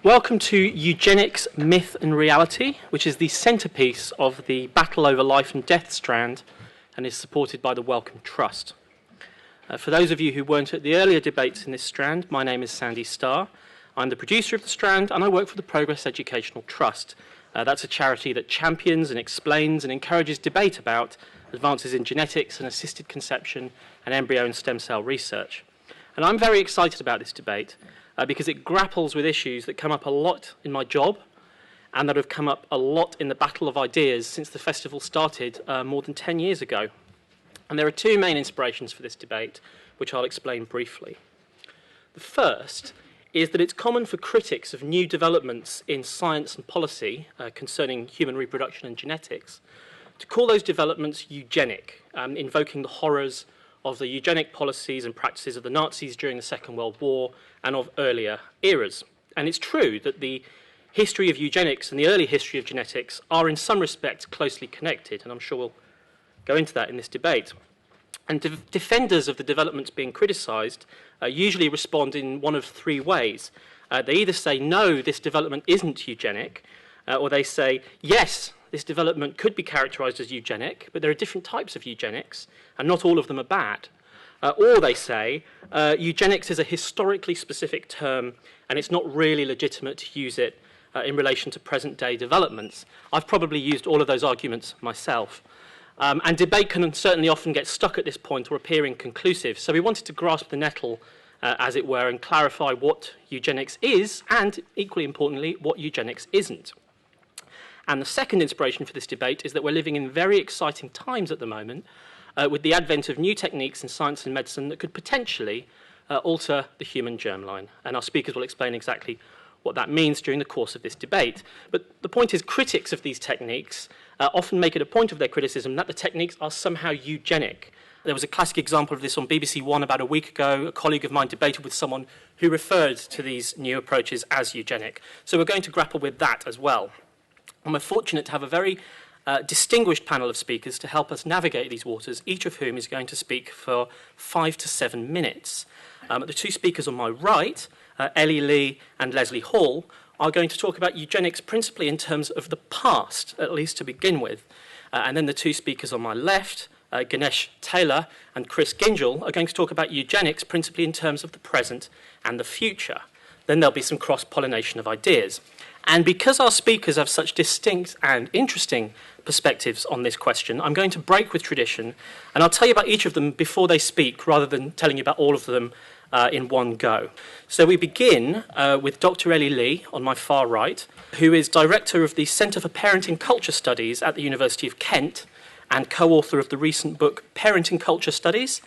Welcome to Eugenics, Myth and Reality, which is the centrepiece of the Battle Over Life and Death strand and is supported by the Wellcome Trust. For those of you who weren't at the earlier debates in this strand, my name is Sandy Starr. I'm the producer of the strand and I work for the Progress Educational Trust. That's a charity that champions and explains and encourages debate about advances in genetics and assisted conception and embryo and stem cell research. And I'm very excited about this debate because it grapples with issues that come up a lot in my job and that have come up a lot in the battle of ideas since the festival started more than 10 years ago. And there are two main inspirations for this debate, which I'll explain briefly. The first is that it's common for critics of new developments in science and policy concerning human reproduction and genetics to call those developments eugenic, invoking the horrors of the eugenic policies and practices of the Nazis during the Second World War and of earlier eras. And it's true that the history of eugenics and the early history of genetics are in some respects closely connected, and I'm sure we'll go into that in this debate. And defenders of the developments being criticised usually respond in one of three ways. They either say, no, this development isn't eugenic, or they say, yes, this development could be characterised as eugenic, but there are different types of eugenics, and not all of them are bad. Or they say, eugenics is a historically specific term, and it's not really legitimate to use it in relation to present-day developments. I've probably used all of those arguments myself. And debate can certainly often get stuck at this point or appear inconclusive, so we wanted to grasp the nettle, as it were, and clarify what eugenics is, and, equally importantly, what eugenics isn't. And the second inspiration for this debate is that we're living in very exciting times at the moment with the advent of new techniques in science and medicine that could potentially alter the human germline. And our speakers will explain exactly what that means during the course of this debate. But the point is, critics of these techniques often make it a point of their criticism that the techniques are somehow eugenic. There was a classic example of this on BBC One about a week ago. A colleague of mine debated with someone who referred to these new approaches as eugenic. So we're going to grapple with that as well. And we're fortunate to have a very distinguished panel of speakers to help us navigate these waters, each of whom is going to speak for 5 to 7 minutes. The two speakers on my right, Ellie Lee and Leslie Hall, are going to talk about eugenics principally in terms of the past, at least to begin with. And then the two speakers on my left, Ganesh Taylor and Chris Gingell, are going to talk about eugenics principally in terms of the present and the future. Then there'll be some cross-pollination of ideas. And because our speakers have such distinct and interesting perspectives on this question, I'm going to break with tradition, and I'll tell you about each of them before they speak, rather than telling you about all of them in one go. So we begin with Dr. Ellie Lee on my far right, who is Director of the Centre for Parenting Culture Studies at the University of Kent and co-author of the recent book Parenting Culture Studies.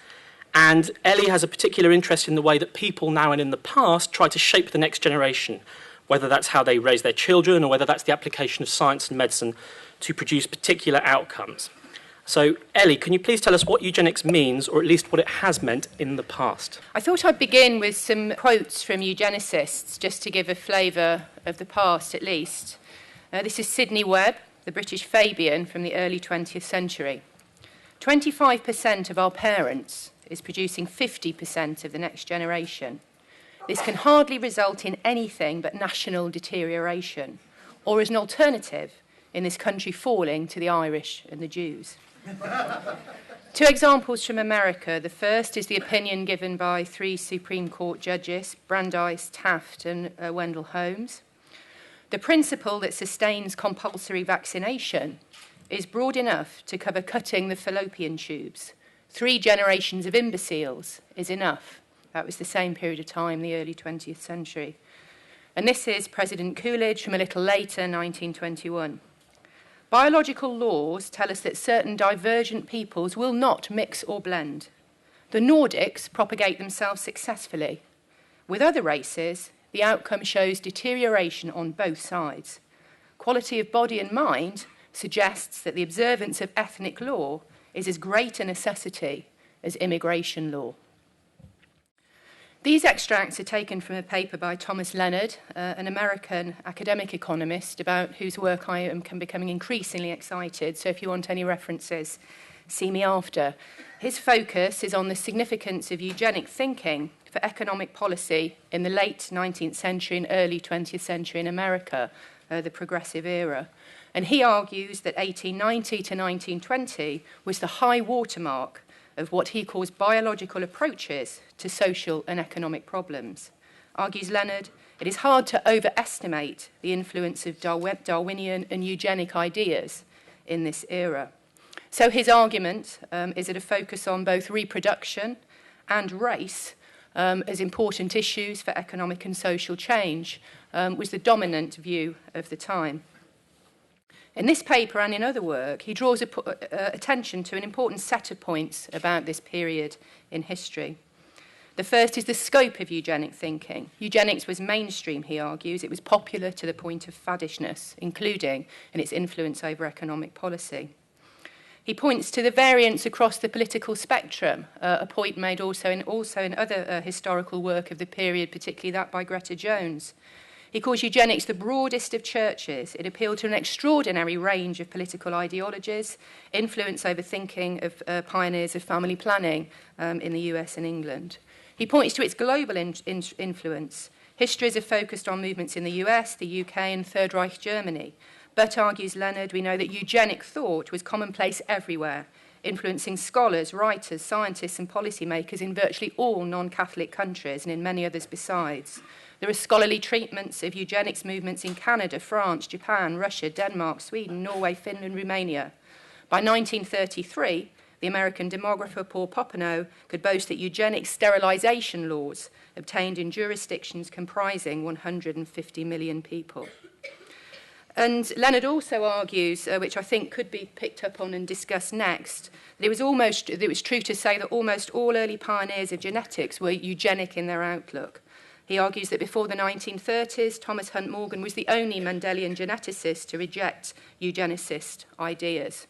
And Ellie has a particular interest in the way that people now and in the past try to shape the next generation, whether that's how they raise their children or whether that's the application of science and medicine to produce particular outcomes. So, Ellie, can you please tell us what eugenics means, or at least what it has meant in the past? I thought I'd begin with some quotes from eugenicists, just to give a flavour of the past at least. This is Sidney Webb, the British Fabian from the early 20th century. 25% of our parents is producing 50% of the next generation. This can hardly result in anything but national deterioration, or as an alternative, in this country falling to the Irish and the Jews. Two examples from America. The first is the opinion given by 3 Supreme Court judges, Brandeis, Taft, and Wendell Holmes. The principle that sustains compulsory vaccination is broad enough to cover cutting the fallopian tubes. 3 generations of imbeciles is enough. That was the same period of time, the early 20th century. And this is President Coolidge from a little later, 1921. Biological laws tell us that certain divergent peoples will not mix or blend. The Nordics propagate themselves successfully. With other races, the outcome shows deterioration on both sides. Quality of body and mind suggests that the observance of ethnic law is as great a necessity as immigration law. These extracts are taken from a paper by Thomas Leonard, an American academic economist, about whose work I am becoming increasingly excited. So if you want any references, see me after. His focus is on the significance of eugenic thinking for economic policy in the late 19th century and early 20th century in America, the progressive era. And he argues that 1890 to 1920 was the high watermark of what he calls biological approaches to social and economic problems. Argues Leonard, it is hard to overestimate the influence of Darwinian and eugenic ideas in this era. So his argument is that a focus on both reproduction and race as important issues for economic and social change was the dominant view of the time. In this paper and in other work, he draws attention to an important set of points about this period in history. The first is the scope of eugenic thinking. Eugenics was mainstream, he argues. It was popular to the point of faddishness, including in its influence over economic policy. He points to the variance across the political spectrum, a point made also in other historical work of the period, particularly that by Greta Jones. He calls eugenics the broadest of churches. It appealed to an extraordinary range of political ideologies, influence over thinking of pioneers of family planning in the US and England. He points to its global influence. Histories are focused on movements in the US, the UK, and Third Reich Germany. But, argues Leonard, we know that eugenic thought was commonplace everywhere, influencing scholars, writers, scientists, and policymakers in virtually all non-Catholic countries and in many others besides. There are scholarly treatments of eugenics movements in Canada, France, Japan, Russia, Denmark, Sweden, Norway, Finland, Romania. By 1933, the American demographer Paul Popenoe could boast that eugenic sterilization laws obtained in jurisdictions comprising 150 million people. And Leonard also argues, which I think could be picked up on and discussed next, that it was true to say that almost all early pioneers of genetics were eugenic in their outlook. He argues that before the 1930s, Thomas Hunt Morgan was the only Mendelian geneticist to reject eugenicist ideas.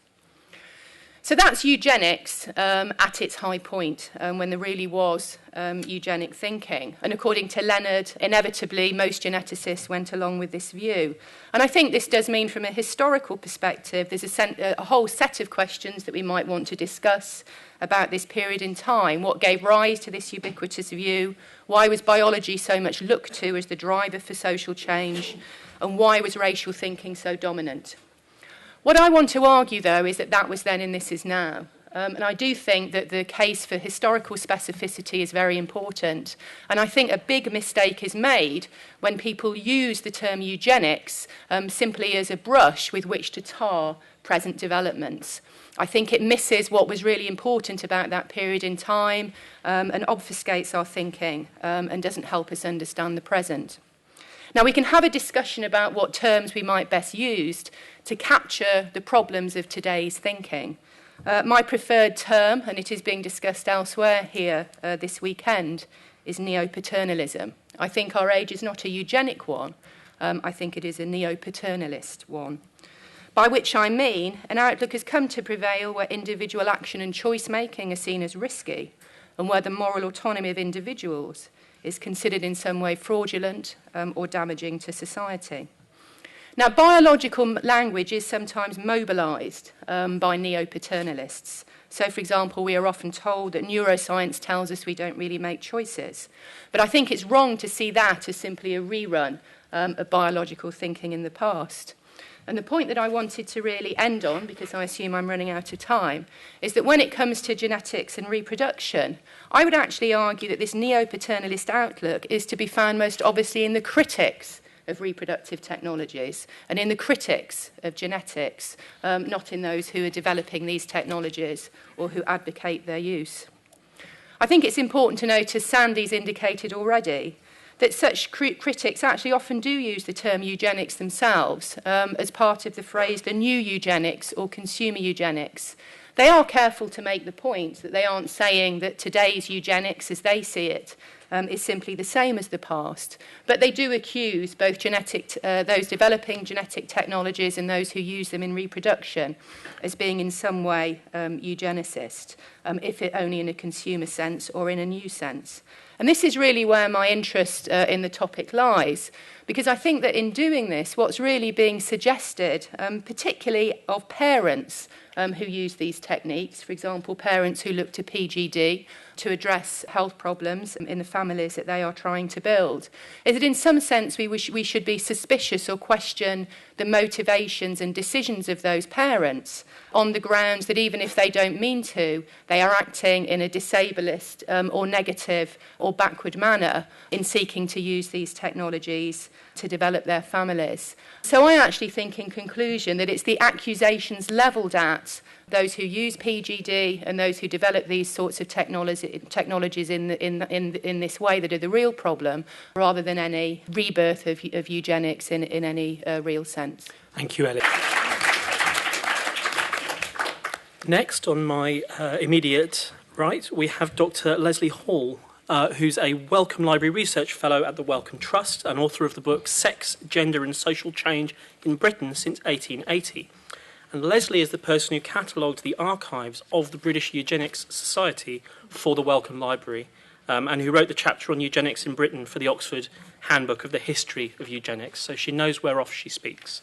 So that's eugenics at its high point, when there really was eugenic thinking. And according to Leonard, inevitably, most geneticists went along with this view. And I think this does mean, from a historical perspective, there's a whole set of questions that we might want to discuss about this period in time. What gave rise to this ubiquitous view? Why was biology so much looked to as the driver for social change? And why was racial thinking so dominant? What I want to argue, though, is that was then and this is now. And I do think that the case for historical specificity is very important. And I think a big mistake is made when people use the term eugenics simply as a brush with which to tar present developments. I think it misses what was really important about that period in time and obfuscates our thinking and doesn't help us understand the present. Now, we can have a discussion about what terms we might best use to capture the problems of today's thinking. My preferred term, and it is being discussed elsewhere here this weekend, is neo-paternalism. I think our age is not a eugenic one. I think it is a neo-paternalist one. By which I mean an outlook has come to prevail where individual action and choice-making are seen as risky, and where the moral autonomy of individuals is considered in some way fraudulent or damaging to society. Now, biological language is sometimes mobilized by neo-paternalists. So, for example, we are often told that neuroscience tells us we don't really make choices. But I think it's wrong to see that as simply a rerun of biological thinking in the past. And the point that I wanted to really end on, because I assume I'm running out of time, is that when it comes to genetics and reproduction, I would actually argue that this neo-paternalist outlook is to be found most obviously in the critics of reproductive technologies and in the critics of genetics, not in those who are developing these technologies or who advocate their use. I think it's important to note, as Sandy's indicated already, that such critics actually often do use the term eugenics themselves as part of the phrase the new eugenics or consumer eugenics. They are careful to make the point that they aren't saying that today's eugenics, as they see it, is simply the same as the past. But they do accuse both those developing genetic technologies and those who use them in reproduction as being in some way eugenicist, if it only in a consumer sense or in a new sense. And this is really where my interest in the topic lies, because I think that in doing this, what's really being suggested, particularly of parents who use these techniques, for example, parents who look to PGD to address health problems in the families that they are trying to build, is that in some sense we should be suspicious or question the motivations and decisions of those parents on the grounds that even if they don't mean to, they are acting in a disableist or negative or backward manner in seeking to use these technologies to develop their families. So I actually think in conclusion that it's the accusations levelled at those who use PGD and those who develop these sorts of technologies in this way that are the real problem, rather than any rebirth of eugenics in any real sense. Thank you, Ellie. Next, on my immediate right, we have Dr. Leslie Hall, who's a Wellcome Library Research Fellow at the Wellcome Trust and author of the book Sex, Gender and Social Change in Britain since 1880. And Leslie is the person who catalogued the archives of the British Eugenics Society for the Wellcome Library, and who wrote the chapter on eugenics in Britain for the Oxford Handbook of the History of Eugenics, so she knows whereof she speaks.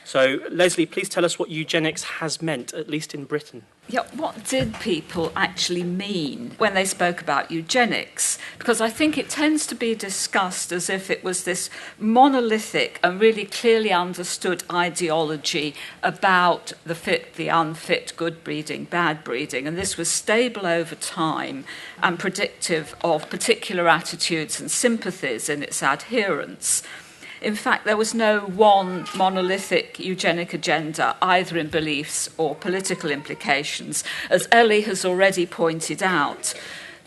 So, Leslie, please tell us what eugenics has meant, at least in Britain. Yeah, what did people actually mean when they spoke about eugenics? Because I think it tends to be discussed as if it was this monolithic and really clearly understood ideology about the fit, the unfit, good breeding, bad breeding, and this was stable over time and predictive of particular attitudes and sympathies in its adherents. In fact, there was no one monolithic eugenic agenda, either in beliefs or political implications. As Ellie has already pointed out,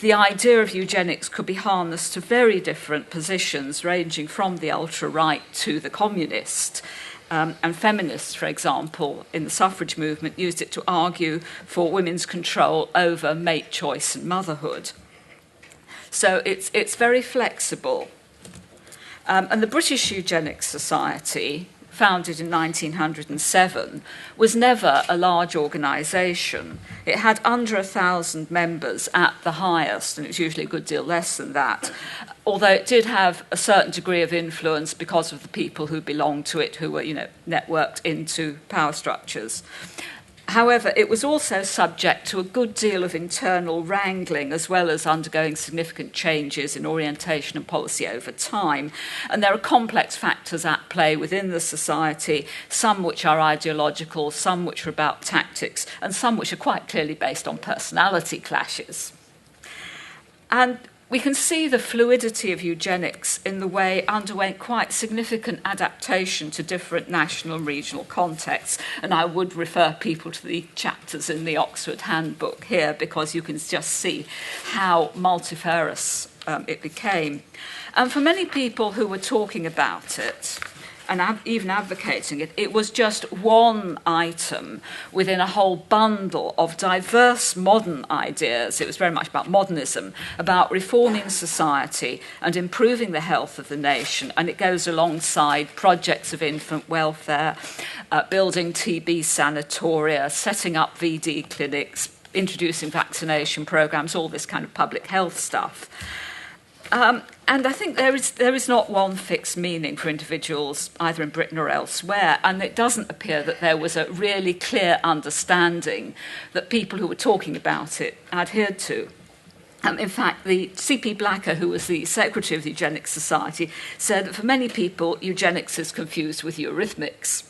the idea of eugenics could be harnessed to very different positions, ranging from the ultra-right to the communist. And feminists, for example, in the suffrage movement, used it to argue for women's control over mate choice and motherhood. So it's very flexible. And the British Eugenics Society, founded in 1907, was never a large organisation. It had under 1,000 members at the highest, and it was usually a good deal less than that, although it did have a certain degree of influence because of the people who belonged to it, who were, networked into power structures. However, it was also subject to a good deal of internal wrangling, as well as undergoing significant changes in orientation and policy over time. And there are complex factors at play within the society, some which are ideological, some which are about tactics, and some which are quite clearly based on personality clashes. And we can see the fluidity of eugenics in the way it underwent quite significant adaptation to different national and regional contexts. And I would refer people to the chapters in the Oxford Handbook here, because you can just see how multifarious it became. And for many people who were talking about it, and even advocating it, it was just one item within a whole bundle of diverse modern ideas. It was very much about modernism, about reforming society and improving the health of the nation. And it goes alongside projects of infant welfare, building TB sanatoria, setting up VD clinics, introducing vaccination programs, all this kind of public health stuff. And I think there is not one fixed meaning for individuals, either in Britain or elsewhere, and it doesn't appear that there was a really clear understanding that people who were talking about it adhered to. In fact, the C.P. Blacker, who was the secretary of the Eugenics Society, said that for many people, eugenics is confused with eurythmics.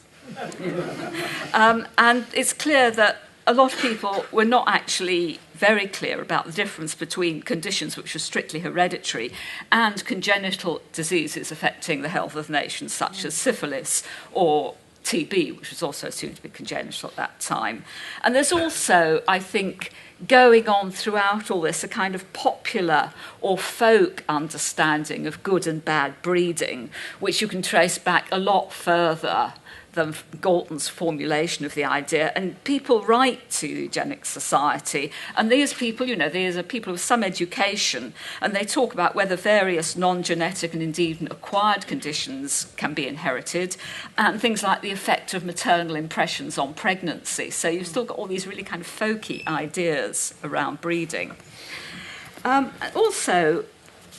And it's clear that a lot of people were not actually very clear about the difference between conditions which are strictly hereditary and congenital diseases affecting the health of nations, such as syphilis or TB, which was also assumed to be congenital at that time. And there's also, I think, going on throughout all this, a kind of popular or folk understanding of good and bad breeding, which you can trace back a lot further than Galton's formulation of the idea. And people write to the Eugenics Society, and these people, these are people with some education, and they talk about whether various non-genetic and indeed acquired conditions can be inherited, and things like the effect of maternal impressions on pregnancy. So you've still got all these really kind of folky ideas around breeding. Also,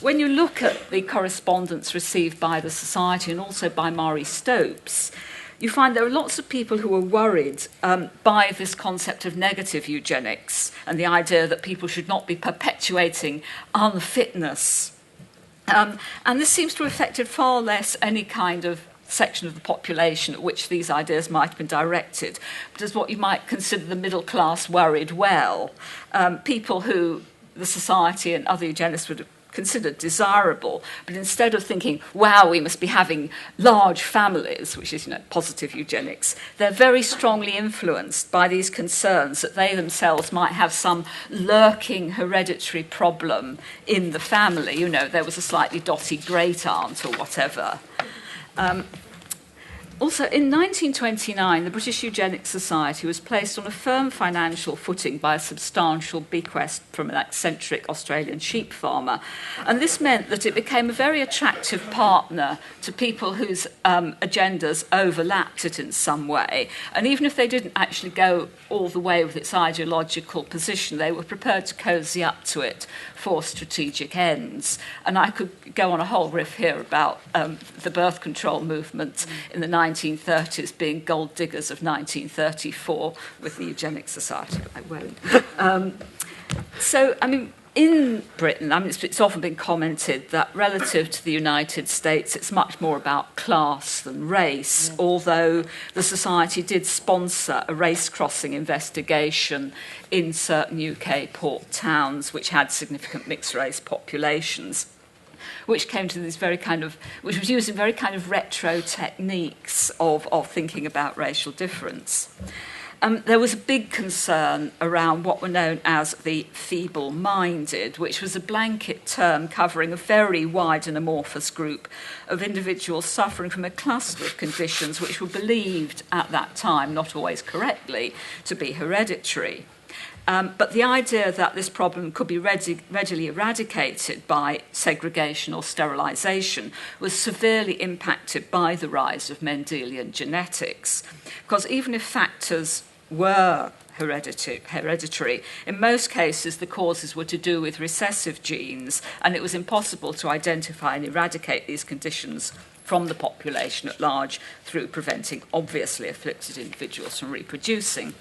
when you look at the correspondence received by the Society and also by Maury Stopes, you find there are lots of people who are worried by this concept of negative eugenics and the idea that people should not be perpetuating unfitness. And this seems to have affected far less any kind of section of the population at which these ideas might have been directed, but as what you might consider the middle class worried well, people who the Society and other eugenists would have considered desirable, but instead of thinking, wow, we must be having large families, which is, positive eugenics, they're very strongly influenced by these concerns that they themselves might have some lurking hereditary problem in the family. There was a slightly dotty great aunt or whatever. Also, in 1929, the British Eugenics Society was placed on a firm financial footing by a substantial bequest from an eccentric Australian sheep farmer. And this meant that it became a very attractive partner to people whose agendas overlapped it in some way. And even if they didn't actually go all the way with its ideological position, they were prepared to cosy up to it for strategic ends. And I could go on a whole riff here about the birth control movement in the 1930s being gold diggers of 1934 with the Eugenics Society, but I won't. In Britain, it's often been commented that relative to the United States, it's much more about class than race, although the Society did sponsor a race-crossing investigation in certain UK port towns which had significant mixed-race populations, which came to this which was using very kind of retro techniques of thinking about racial difference. There was a big concern around what were known as the feeble-minded, which was a blanket term covering a very wide and amorphous group of individuals suffering from a cluster of conditions which were believed at that time, not always correctly, to be hereditary. But the idea that this problem could be readily eradicated by segregation or sterilisation was severely impacted by the rise of Mendelian genetics. Because even if factors were hereditary, in most cases the causes were to do with recessive genes, and it was impossible to identify and eradicate these conditions from the population at large through preventing obviously afflicted individuals from reproducing.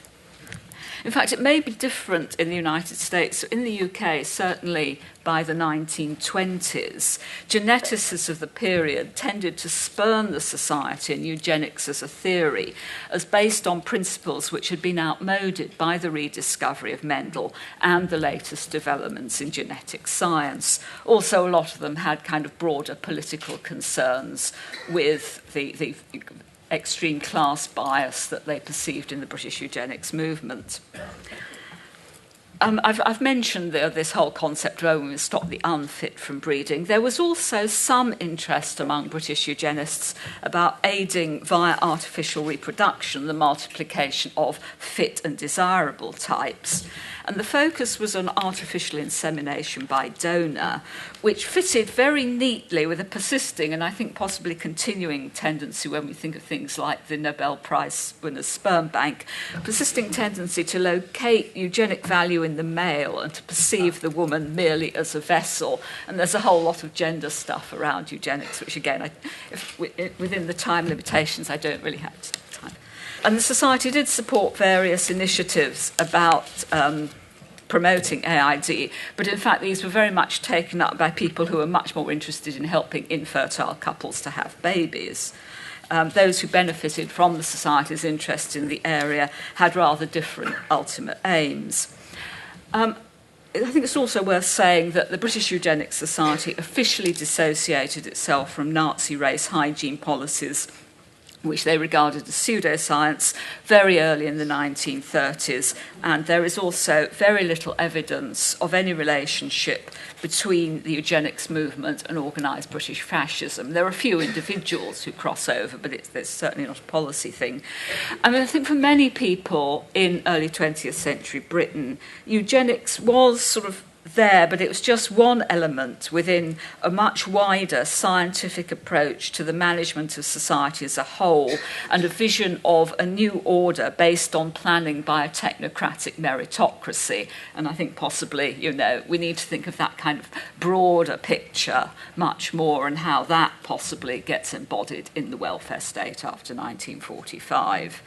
In fact, it may be different in the United States. In the UK, certainly by the 1920s, geneticists of the period tended to spurn the Society and eugenics as a theory, as based on principles which had been outmoded by the rediscovery of Mendel and the latest developments in genetic science. Also, a lot of them had kind of broader political concerns with the extreme class bias that they perceived in the British eugenics movement. I've mentioned this whole concept of we stop the unfit from breeding. There was also some interest among British eugenists about aiding via artificial reproduction the multiplication of fit and desirable types. And the focus was on artificial insemination by donor, which fitted very neatly with a persisting and I think possibly continuing tendency when we think of things like the Nobel Prize winner's sperm bank, persisting tendency to locate eugenic value in the male and to perceive the woman merely as a vessel. And there's a whole lot of gender stuff around eugenics, which again, within the time limitations, I don't really have time. And the Society did support various initiatives about promoting AID, but in fact these were very much taken up by people who were much more interested in helping infertile couples to have babies. Those who benefited from the Society's interest in the area had rather different ultimate aims. I think it's also worth saying that the British Eugenics Society officially dissociated itself from Nazi race hygiene policies which they regarded as pseudoscience, very early in the 1930s. And there is also very little evidence of any relationship between the eugenics movement and organised British fascism. There are a few individuals who cross over, but it's certainly not a policy thing. I mean, I think for many people in early 20th century Britain, eugenics was sort of there, but it was just one element within a much wider scientific approach to the management of society as a whole, and a vision of a new order based on planning by a technocratic meritocracy. And I think possibly, we need to think of that kind of broader picture much more, and how that possibly gets embodied in the welfare state after 1945.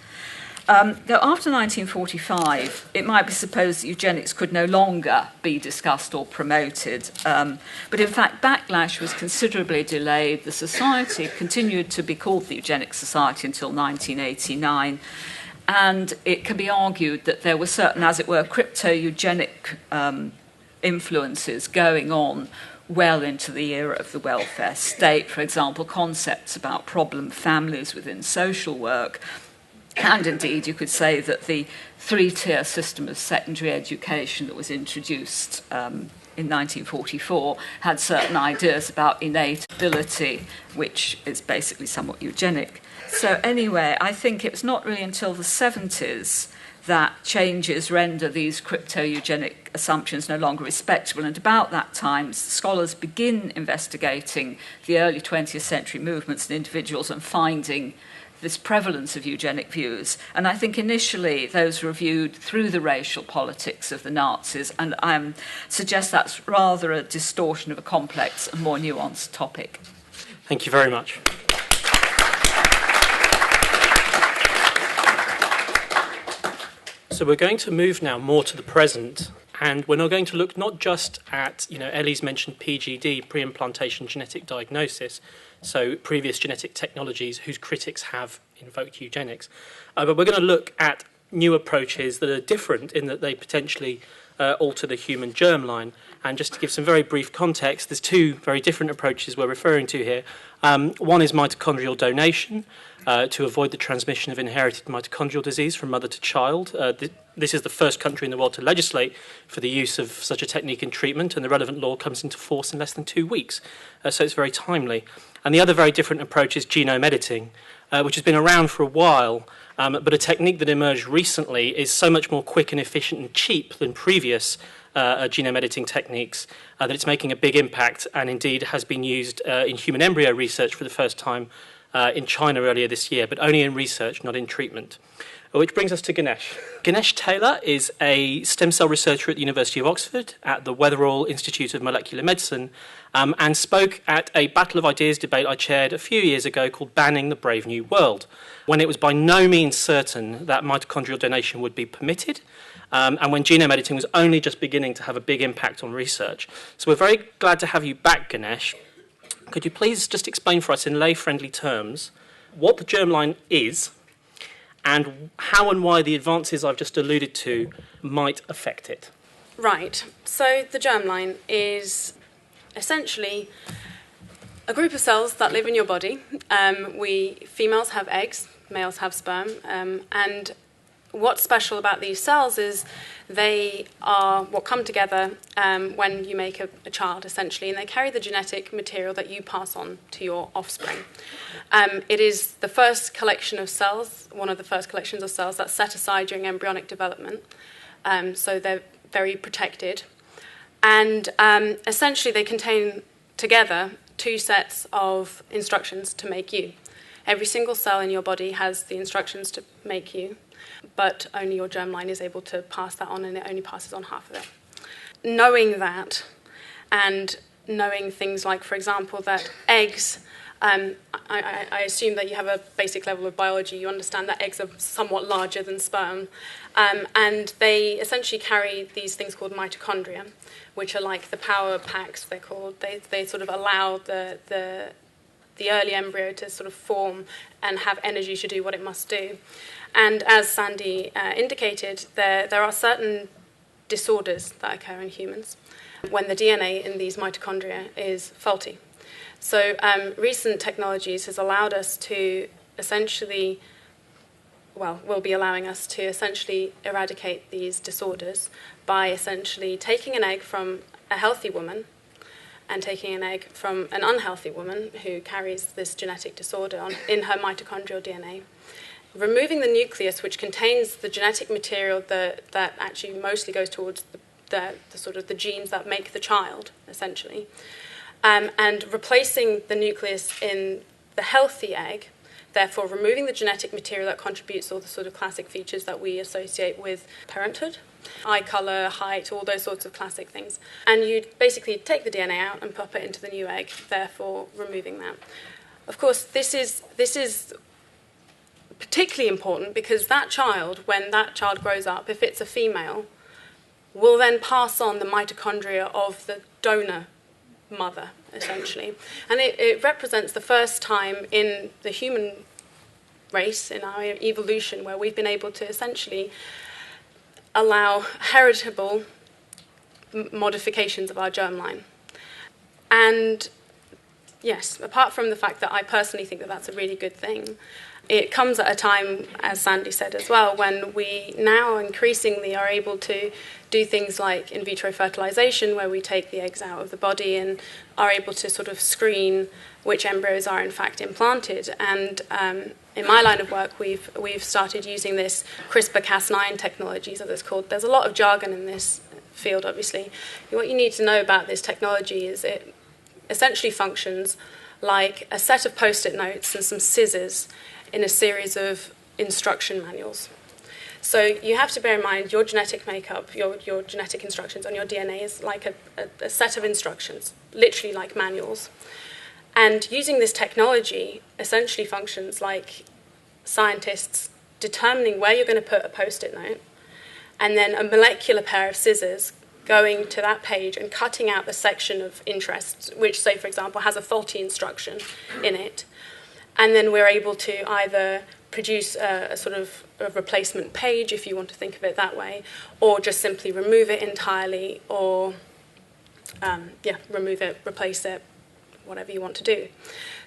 Though after 1945, it might be supposed that eugenics could no longer be discussed or promoted. But in fact, backlash was considerably delayed. The society continued to be called the Eugenics Society until 1989. And it can be argued that there were certain, as it were, crypto-eugenic influences going on well into the era of the welfare state. For example, concepts about problem families within social work. And indeed, you could say that the three-tier system of secondary education that was introduced in 1944 had certain ideas about innate ability, which is basically somewhat eugenic. So anyway, I think it was not really until the 70s that changes render these crypto-eugenic assumptions no longer respectable. And about that time, scholars begin investigating the early 20th century movements and individuals and finding this prevalence of eugenic views. And I think initially those were viewed through the racial politics of the Nazis, and I suggest that's rather a distortion of a complex and more nuanced topic. Thank you very much. So we're going to move now more to the present, and we're now going to look not just at, Ellie's mentioned PGD, pre-implantation genetic diagnosis, so previous genetic technologies whose critics have invoked eugenics. But we're going to look at new approaches that are different in that they potentially alter the human germline. And just to give some very brief context, there's two very different approaches we're referring to here. One is mitochondrial donation to avoid the transmission of inherited mitochondrial disease from mother to child. This is the first country in the world to legislate for the use of such a technique in treatment, and the relevant law comes into force in less than 2 weeks. So it's very timely. And the other very different approach is genome editing, which has been around for a while, but a technique that emerged recently is so much more quick and efficient and cheap than previous genome editing techniques that it's making a big impact, and indeed has been used in human embryo research for the first time in China earlier this year, but only in research, not in treatment. Which brings us to Ganesh. Ganesh Taylor is a stem cell researcher at the University of Oxford at the Weatherall Institute of Molecular Medicine, and spoke at a Battle of Ideas debate I chaired a few years ago called Banning the Brave New World, when it was by no means certain that mitochondrial donation would be permitted, and when genome editing was only just beginning to have a big impact on research. So we're very glad to have you back, Ganesh. Could you please just explain for us in lay-friendly terms what the germline is, and how and why the advances I've just alluded to might affect it? Right. So the germline is essentially a group of cells that live in your body. Females have eggs, males have sperm, and what's special about these cells is they are what come together when you make a child, essentially, and they carry the genetic material that you pass on to your offspring. It is the first collection of cells, one of the first collections of cells that's set aside during embryonic development, so they're very protected. And essentially they contain together two sets of instructions to make you. Every single cell in your body has the instructions to make you, but only your germline is able to pass that on, and it only passes on half of it. Knowing that, and knowing things like, for example, that eggs, I assume that you have a basic level of biology, you understand that eggs are somewhat larger than sperm, and they essentially carry these things called mitochondria, which are like the power packs, they're called. They sort of allow the early embryo to sort of form and have energy to do what it must do. And as Sandy indicated, there are certain disorders that occur in humans when the DNA in these mitochondria is faulty. So recent technologies has allowed us to essentially, well, will be allowing us to essentially eradicate these disorders by essentially taking an egg from a healthy woman and taking an egg from an unhealthy woman who carries this genetic disorder in her mitochondrial DNA, removing the nucleus, which contains the genetic material that actually mostly goes towards the sort of the genes that make the child, essentially, and replacing the nucleus in the healthy egg, therefore removing the genetic material that contributes all the sort of classic features that we associate with parenthood, eye colour, height, all those sorts of classic things. And you basically take the DNA out and pop it into the new egg, therefore removing that. Of course, this is particularly important because that child, when that child grows up, if it's a female, will then pass on the mitochondria of the donor mother, essentially. And it represents the first time in the human race, in our evolution, where we've been able to essentially allow heritable modifications of our germline. And yes, apart from the fact that I personally think that that's a really good thing, it comes at a time, as Sandy said as well, when we now increasingly are able to do things like in vitro fertilization, where we take the eggs out of the body and are able to sort of screen which embryos are in fact implanted. And in my line of work, we've started using this CRISPR-Cas9 technology, as it's called. There's a lot of jargon in this field, obviously. What you need to know about this technology is it essentially functions like a set of post-it notes and some scissors in a series of instruction manuals. So you have to bear in mind your genetic makeup, your genetic instructions on your DNA is like a set of instructions, literally like manuals. And using this technology essentially functions like scientists determining where you're going to put a post-it note, and then a molecular pair of scissors going to that page and cutting out the section of interest, which, say, for example, has a faulty instruction in it. And then we're able to either produce a sort of a replacement page, if you want to think of it that way, or just simply remove it entirely, or remove it, replace it, whatever you want to do.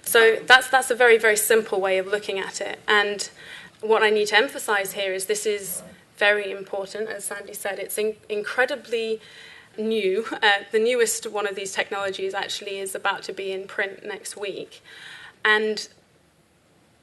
So that's a very, very simple way of looking at it. And what I need to emphasize here is this is very important. As Sandy said, it's incredibly new. The newest one of these technologies actually is about to be in print next week. And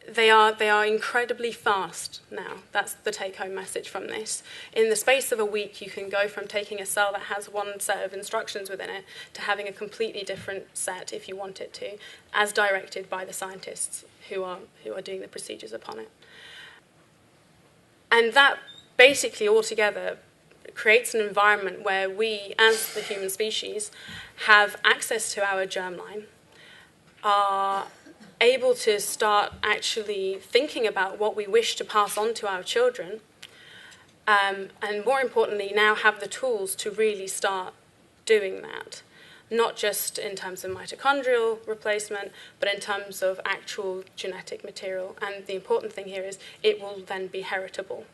they are incredibly fast now. That's the take-home message from this. In the space of a week, you can go from taking a cell that has one set of instructions within it to having a completely different set, if you want it to, as directed by the scientists who are doing the procedures upon it. And that basically altogether creates an environment where we, as the human species, have access to our germline, are able to start actually thinking about what we wish to pass on to our children, and more importantly, now have the tools to really start doing that, not just in terms of mitochondrial replacement, but in terms of actual genetic material. And the important thing here is it will then be heritable.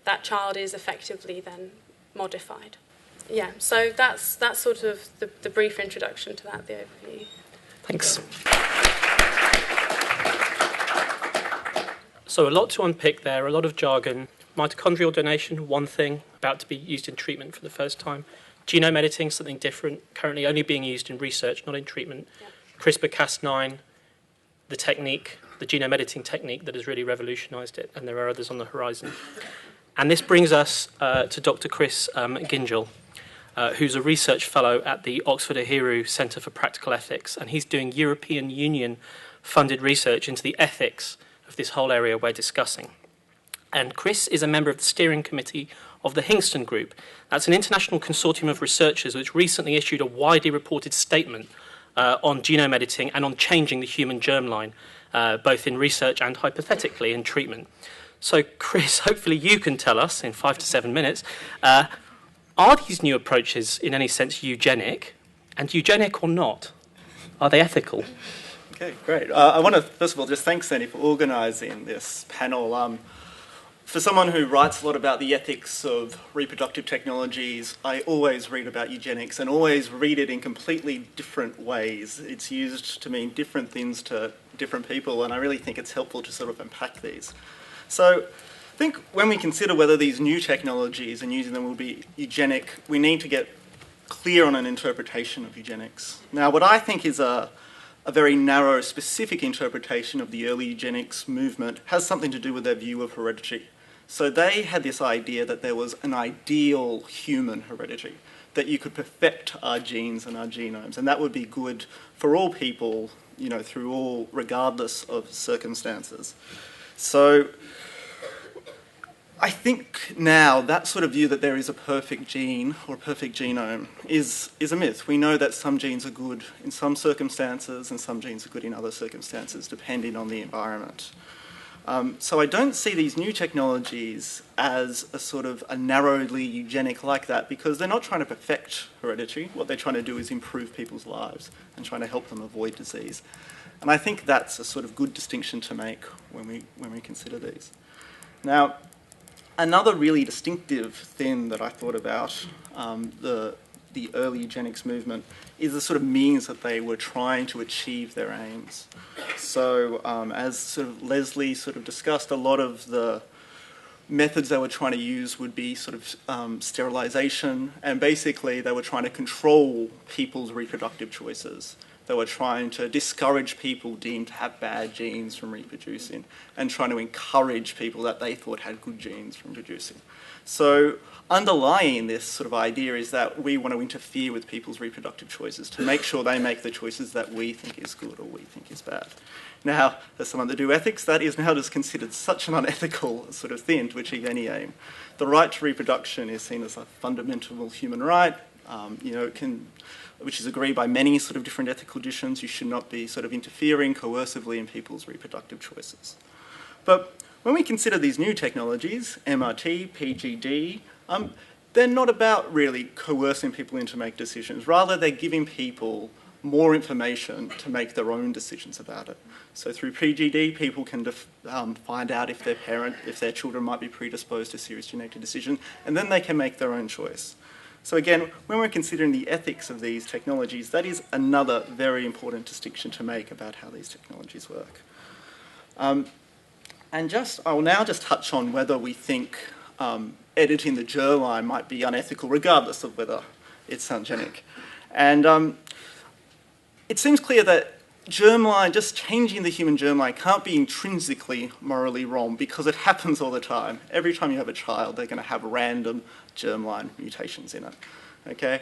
That child is effectively then modified. Yeah, so that's sort of the brief introduction to that, the overview. Thanks. So a lot to unpick there, a lot of jargon. Mitochondrial donation, one thing, about to be used in treatment for the first time. Genome editing, something different, currently only being used in research, not in treatment. Yep. CRISPR-Cas9, the technique, the genome editing technique that has really revolutionised it, and there are others on the horizon. And this brings us to Dr. Chris Gingell, who's a research fellow at the Oxford Ahiru Centre for Practical Ethics, and he's doing European Union-funded research into the ethics of this whole area we're discussing. And Chris is a member of the steering committee of the Hingston Group. That's an international consortium of researchers which recently issued a widely reported statement on genome editing and on changing the human germline, both in research and hypothetically in treatment. So, Chris, hopefully you can tell us in 5 to 7 minutes, are these new approaches in any sense eugenic? And eugenic or not? Are they ethical? Okay, great. I want to, first of all, just thank Sandy for organising this panel. For someone who writes a lot about the ethics of reproductive technologies, I always read about eugenics and always read it in completely different ways. It's used to mean different things to different people, and I really think it's helpful to sort of unpack these. So I think when we consider whether these new technologies and using them will be eugenic, we need to get clear on an interpretation of eugenics. Now, what I think is a very narrow, specific interpretation of the early eugenics movement has something to do with their view of heredity. So they had this idea that there was an ideal human heredity, that you could perfect our genes and our genomes, and that would be good for all people, you know, through all, regardless of circumstances. So I think now that sort of view that there is a perfect gene or a perfect genome is a myth. We know that some genes are good in some circumstances and some genes are good in other circumstances, depending on the environment. So I don't see these new technologies as a sort of a narrowly eugenic like that, because they're not trying to perfect heredity. What they're trying to do is improve people's lives and trying to help them avoid disease. And I think that's a sort of good distinction to make when we consider these. Now, another really distinctive thing that I thought about the early eugenics movement is the sort of means that they were trying to achieve their aims. So as sort of Leslie sort of discussed, a lot of the methods they were trying to use would be sort of sterilisation, and basically they were trying to control people's reproductive choices. They were trying to discourage people deemed to have bad genes from reproducing and trying to encourage people that they thought had good genes from reproducing. So underlying this sort of idea is that we want to interfere with people's reproductive choices to make sure they make the choices that we think is good or we think is bad. Now, as someone that do ethics, that is now just considered such an unethical sort of thing to achieve any aim. The right to reproduction is seen as a fundamental human right. Which is agreed by many sort of different ethical traditions. You should not be sort of interfering coercively in people's reproductive choices. But when we consider these new technologies, MRT, PGD, they're not about really coercing people into make decisions. Rather, they're giving people more information to make their own decisions about it. So through PGD, people can find out if their children might be predisposed to serious genetic decision, and then they can make their own choice. So again, when we're considering the ethics of these technologies, that is another very important distinction to make about how these technologies work. I will now just touch on whether we think editing the germline might be unethical, regardless of whether it's eugenic. And it seems clear that germline, just changing the human germline, can't be intrinsically morally wrong, because it happens all the time. Every time you have a child, they're going to have random germline mutations in it. Okay.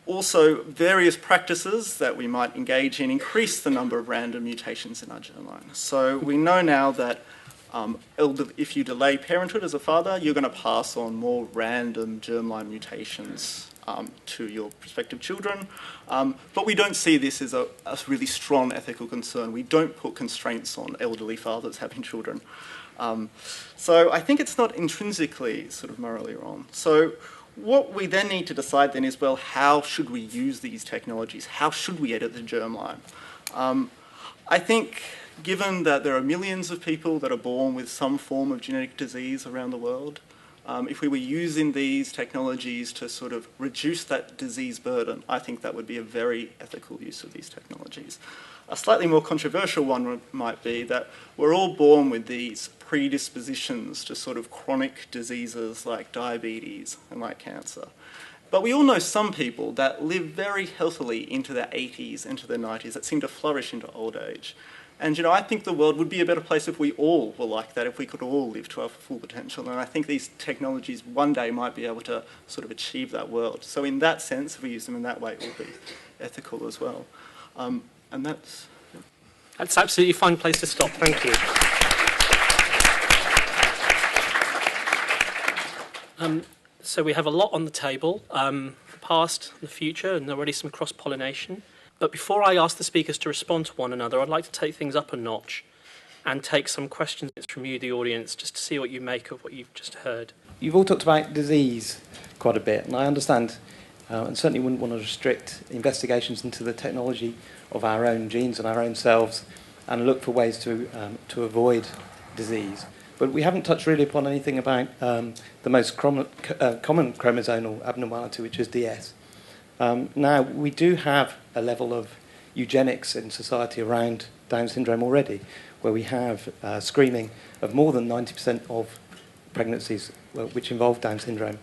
Also, various practices that we might engage in increase the number of random mutations in our germline. So we know now that if you delay parenthood as a father, you're going to pass on more random germline mutations to your prospective children. But we don't see this as a really strong ethical concern. We don't put constraints on elderly fathers having children. So I think it's not intrinsically sort of morally wrong. So what we then need to decide then is, well, how should we use these technologies? How should we edit the germline? I think given that there are millions of people that are born with some form of genetic disease around the world, if we were using these technologies to sort of reduce that disease burden, I think that would be a very ethical use of these technologies. A slightly more controversial one might be that we're all born with these predispositions to sort of chronic diseases like diabetes and like cancer. But we all know some people that live very healthily into their 80s, into their 90s, that seem to flourish into old age. And, I think the world would be a better place if we all were like that, if we could all live to our full potential. And I think these technologies one day might be able to sort of achieve that world. So in that sense, if we use them in that way, it will be ethical as well. And that's... Yeah. That's absolutely a fine place to stop. Thank you. So we have a lot on the table, the past, the future, and already some cross-pollination. But before I ask the speakers to respond to one another, I'd like to take things up a notch and take some questions from you, the audience, just to see what you make of what you've just heard. You've all talked about disease quite a bit, and I understand and certainly wouldn't want to restrict investigations into the technology of our own genes and our own selves and look for ways to avoid disease. But we haven't touched really upon anything about the most common chromosomal abnormality, which is DS. Now, we do have a level of eugenics in society around Down syndrome already, where we have screening of more than 90% of pregnancies which involve Down syndrome,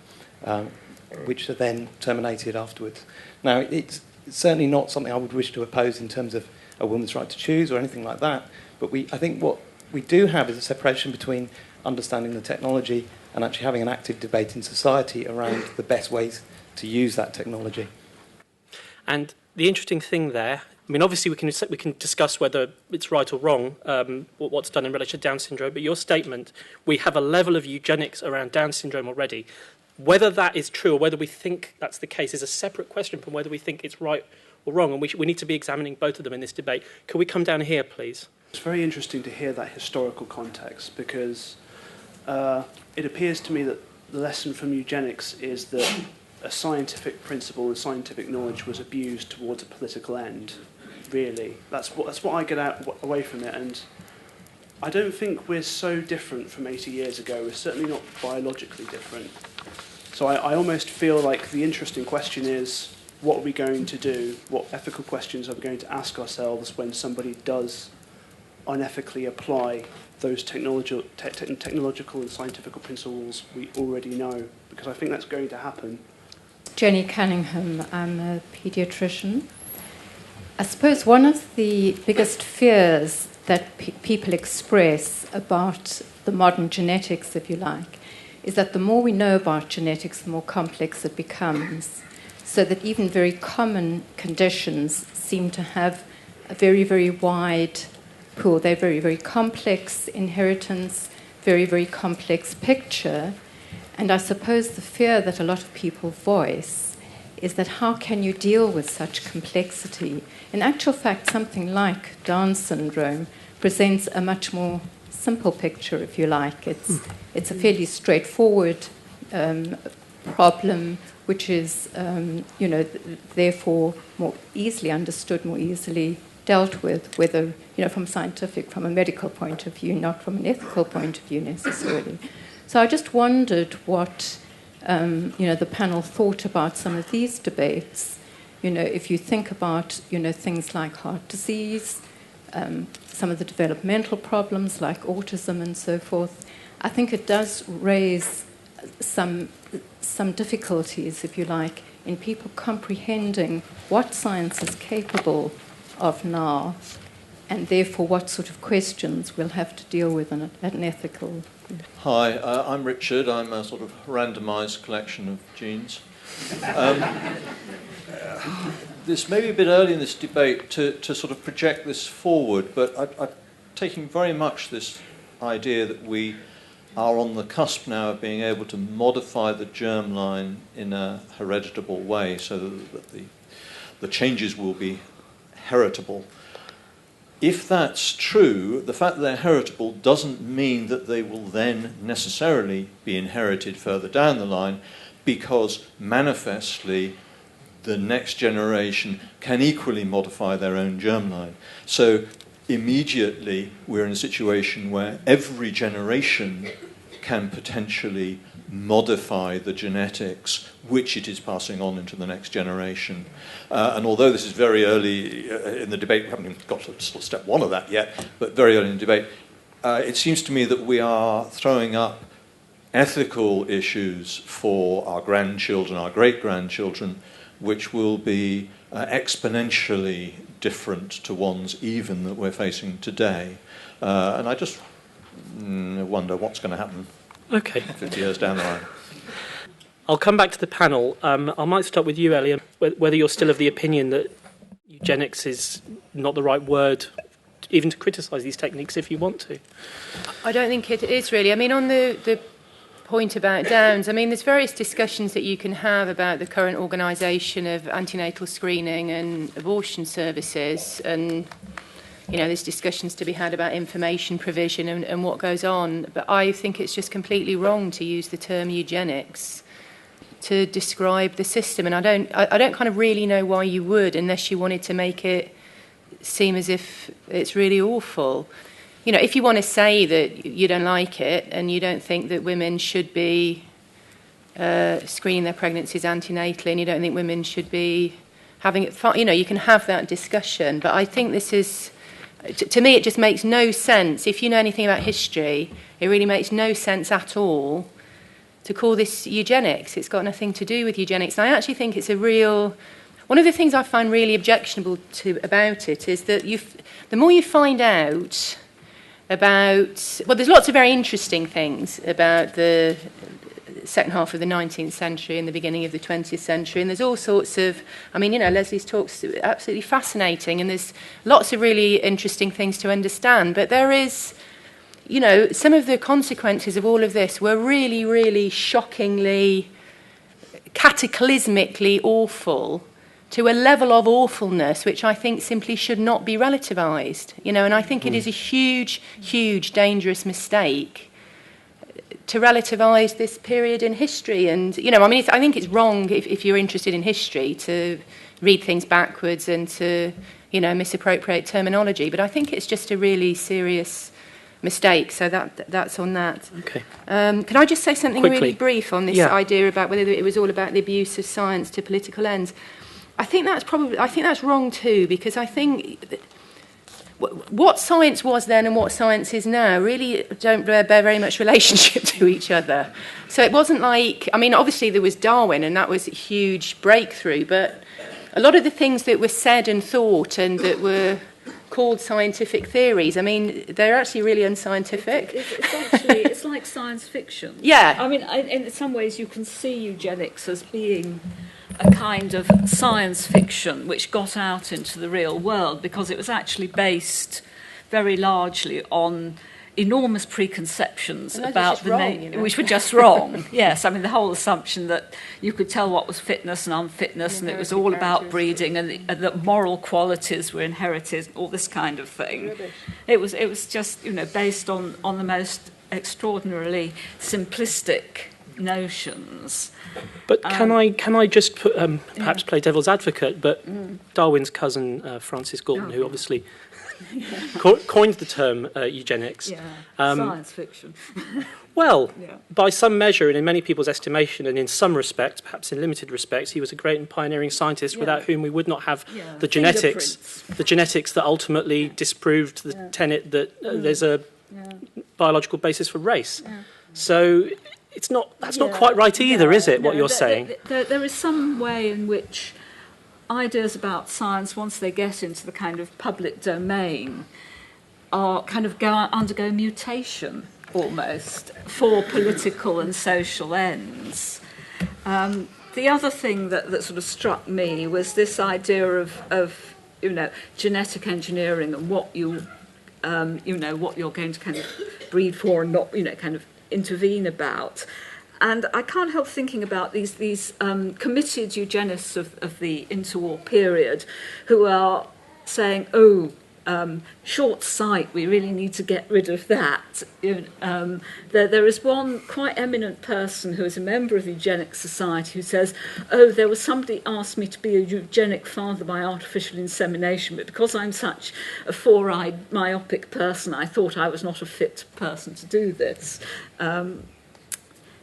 which are then terminated afterwards. Now, it's certainly not something I would wish to oppose in terms of a woman's right to choose or anything like that, but I think what we do have is a separation between understanding the technology and actually having an active debate in society around the best ways to use that technology. And the interesting thing there, I mean, obviously we can discuss whether it's right or wrong, what's done in relation to Down syndrome, but your statement, we have a level of eugenics around Down syndrome already. Whether that is true or whether we think that's the case is a separate question from whether we think it's right or wrong, and we need to be examining both of them in this debate. Can we come down here, please? It's very interesting to hear that historical context, because it appears to me that the lesson from eugenics is that a scientific principle and scientific knowledge was abused towards a political end, really. That's what I get away from it, and I don't think we're so different from 80 years ago. We're certainly not biologically different. So I almost feel like the interesting question is, what are we going to do? What ethical questions are we going to ask ourselves when somebody does unethically apply those technological and scientific principles we already know? Because I think that's going to happen. Jenny Cunningham, I'm a paediatrician. I suppose one of the biggest fears that people express about the modern genetics, if you like, is that the more we know about genetics, the more complex it becomes, so that even very common conditions seem to have a very, very wide pool. They're very, very complex inheritance, very, very complex picture. And I suppose the fear that a lot of people voice is that how can you deal with such complexity? In actual fact, something like Down syndrome presents a much more simple picture, if you like. It's a fairly straightforward problem, which is, therefore more easily understood, more easily dealt with, whether, from a medical point of view, not from an ethical point of view necessarily. So I just wondered what, the panel thought about some of these debates. If you think about, things like heart disease, some of the developmental problems like autism and so forth, I think it does raise some difficulties, if you like, in people comprehending what science is capable of now, and therefore what sort of questions we'll have to deal with at an ethical. Hi, I'm Richard. I'm a sort of randomised collection of genes. This may be a bit early in this debate to sort of project this forward, but I'm taking very much this idea that we are on the cusp now of being able to modify the germline in a hereditable way, so that the changes will be heritable. If that's true, the fact that they're heritable doesn't mean that they will then necessarily be inherited further down the line, because manifestly the next generation can equally modify their own germline. So immediately we're in a situation where every generation can potentially modify the genetics which it is passing on into the next generation. And although this is very early in the debate, we haven't even got to step one of that yet, but very early in the debate, it seems to me that we are throwing up ethical issues for our grandchildren, our great-grandchildren, which will be exponentially different to ones even that we're facing today. And I just wonder what's going to happen 50 years down the line. I'll come back to the panel. I might start with you, Ellie, whether you're still of the opinion that eugenics is not the right word, even to criticise these techniques if you want to. I don't think it is really. I mean, on the point about Downs, I mean, there's various discussions that you can have about the current organisation of antenatal screening and abortion services, and there's discussions to be had about information provision and what goes on. But I think it's just completely wrong to use the term eugenics to describe the system, and I don't kind of really know why you would, unless you wanted to make it seem as if it's really awful. If you want to say that you don't like it and you don't think that women should be screening their pregnancies antenatally, and you don't think women should be having it, you can have that discussion. But I think this is, to me, it just makes no sense. If you know anything about history, it really makes no sense at all to call this eugenics. It's got nothing to do with eugenics. And I actually think it's one of the things I find really objectionable about it is that the more you find out about, well, there's lots of very interesting things about the second half of the 19th century and the beginning of the 20th century, and there's all sorts of, Leslie's talk's absolutely fascinating, and there's lots of really interesting things to understand, but there is, some of the consequences of all of this were really, really shockingly, cataclysmically awful, to a level of awfulness which I think simply should not be relativised, and I think it is a huge, huge, dangerous mistake to relativise this period in history. And, I think it's wrong if you're interested in history to read things backwards and to, misappropriate terminology, but I think it's just a really serious mistake, so that's on that. Okay. Can I just say something Quickly. really brief on this idea about whether it was all about the abuse of science to political ends? I think that's wrong too, because I think what science was then and what science is now really don't bear very much relationship to each other. So it wasn't like, obviously there was Darwin and that was a huge breakthrough, but a lot of the things that were said and thought and that were called scientific theories, they're actually really unscientific. It's like science fiction. Yeah. In some ways you can see eugenics as being a kind of science fiction which got out into the real world because it was actually based very largely on enormous preconceptions about which were just wrong. Yes, the whole assumption that you could tell what was fitness and unfitness, and it was all about breeding, and that moral qualities were inherited, all this kind of thing. It was just based on the most extraordinarily simplistic notions. But can I just perhaps play devil's advocate? But Darwin's cousin Francis Galton, who obviously coined the term eugenics, science fiction. Well, by some measure, and in many people's estimation, and in some respects, perhaps in limited respects, he was a great and pioneering scientist without whom we would not have the genetics that ultimately disproved the tenet that there's a biological basis for race. So that's not quite right either, is it, what you're saying? There is some way in which ideas about science, once they get into the kind of public domain, are kind of undergo mutation almost for political and social ends. The other thing that sort of struck me was this idea of genetic engineering and what what you're going to kind of breed for and not kind of intervene about. And I can't help thinking about these committed eugenists of the interwar period who are saying, short sight, we really need to get rid of that. There is one quite eminent person who is a member of the Eugenics Society who says, there was somebody asked me to be a eugenic father by artificial insemination, but because I'm such a four-eyed, myopic person, I thought I was not a fit person to do this.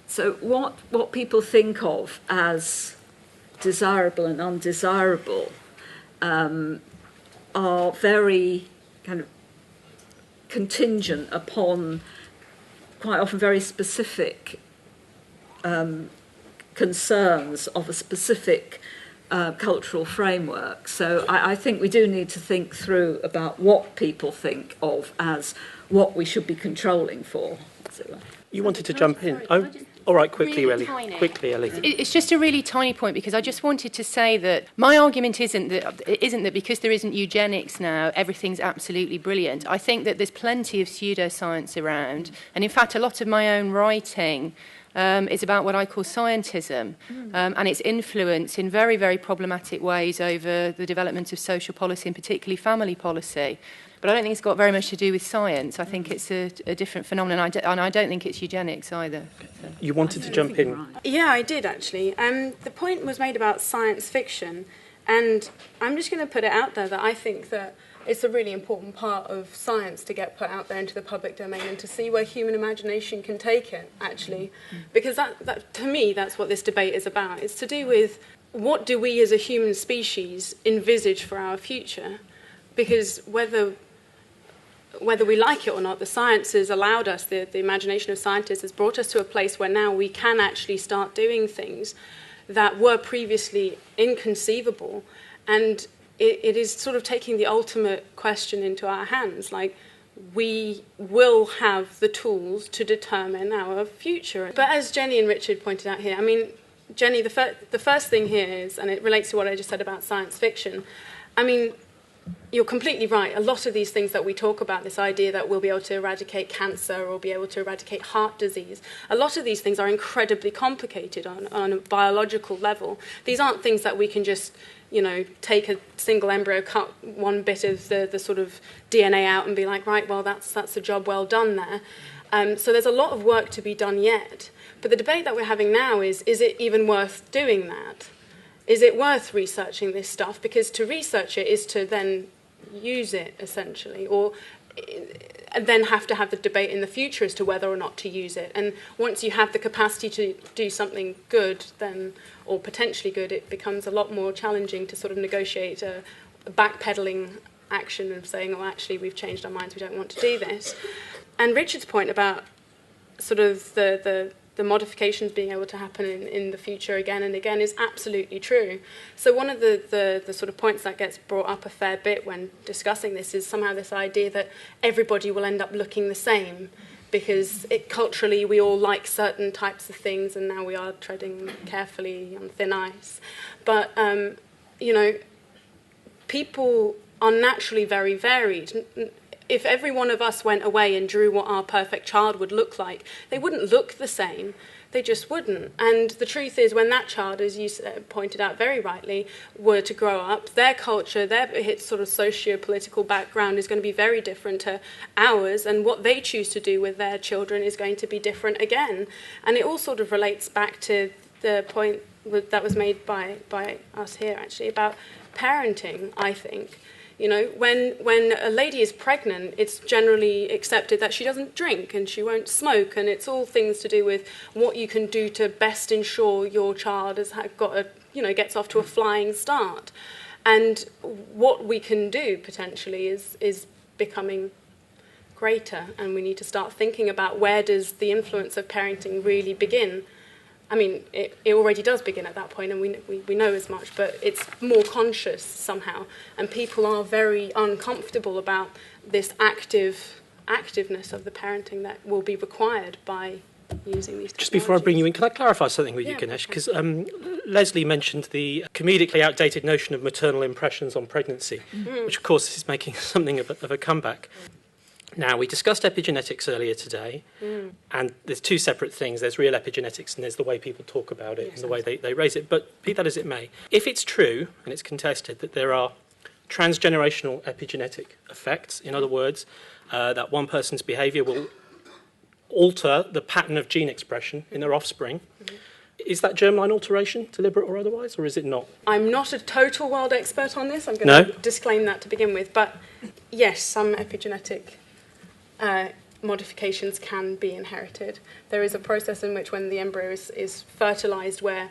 So what people think of as desirable and undesirable are very kind of contingent upon quite often very specific concerns of a specific cultural framework. So I think we do need to think through about what people think of as what we should be controlling for. You wanted to jump in? All right, quickly, really Ellie. Quickly, Ellie. It's just a really tiny point, because I just wanted to say that my argument isn't that because there isn't eugenics now, everything's absolutely brilliant. I think that there's plenty of pseudoscience around, and in fact, a lot of my own writing is about what I call scientism and its influence in very, very problematic ways over the development of social policy, and particularly family policy. But I don't think it's got very much to do with science. I think it's a different phenomenon, and I don't think it's eugenics either. So. You wanted to jump in? Yeah, I did actually. The point was made about science fiction, and I'm just going to put it out there that I think that it's a really important part of science to get put out there into the public domain and to see where human imagination can take it, actually. Because that to me, that's what this debate is about. It's to do with what do we as a human species envisage for our future? Because whether we like it or not, the science has allowed us, the imagination of scientists has brought us to a place where now we can actually start doing things that were previously inconceivable. And it is sort of taking the ultimate question into our hands. Like, we will have the tools to determine our future. But as Jenny and Richard pointed out here, I mean, Jenny, the first thing here is, and it relates to what I just said about science fiction, I mean, you're completely right. A lot of these things that we talk about, this idea that we'll be able to eradicate cancer or be able to eradicate heart disease, a lot of these things are incredibly complicated on a biological level. These aren't things that we can just, take a single embryo, cut one bit of the sort of DNA out and be like, right, well, that's a job well done there. So there's a lot of work to be done yet. But the debate that we're having now is it even worth doing that? Is it worth researching this stuff? Because to research it is to then use it, essentially, or then have to have the debate in the future as to whether or not to use it. And once you have the capacity to do something good, then, or potentially good, it becomes a lot more challenging to sort of negotiate a backpedaling action of saying, oh, actually, we've changed our minds, we don't want to do this. And Richard's point about sort of the modifications being able to happen in the future again and again is absolutely true. So one of the sort of points that gets brought up a fair bit when discussing this is somehow this idea that everybody will end up looking the same because culturally we all like certain types of things and now we are treading carefully on thin ice. But, people are naturally very varied. If every one of us went away and drew what our perfect child would look like, they wouldn't look the same. They just wouldn't. And the truth is, when that child, as you pointed out very rightly, were to grow up, their culture, their sort of socio-political background is going to be very different to ours, and what they choose to do with their children is going to be different again. And it all sort of relates back to the point that was made by us here, actually, about parenting, I think. When a lady is pregnant, it's generally accepted that she doesn't drink and she won't smoke, and it's all things to do with what you can do to best ensure your child has got gets off to a flying start. And what we can do potentially is becoming greater, and we need to start thinking about where does the influence of parenting really begin. I mean, it already does begin at that point, and we know as much, but it's more conscious somehow, and people are very uncomfortable about this activeness of the parenting that will be required by using these technologies. Just before I bring you in, can I clarify something with you, Ganesh? Because Leslie mentioned the comedically outdated notion of maternal impressions on pregnancy, which of course is making something of a comeback. Now, we discussed epigenetics earlier today, and there's two separate things. There's real epigenetics and there's the way people talk about it and the way they raise it. But be that as it may, if it's true, and it's contested, that there are transgenerational epigenetic effects, in other words, that one person's behaviour will alter the pattern of gene expression in their offspring, is that germline alteration, deliberate or otherwise, or is it not? I'm not a total world expert on this. I'm going to disclaim that to begin with. But yes, some epigenetic modifications can be inherited. There is a process in which when the embryo is fertilised where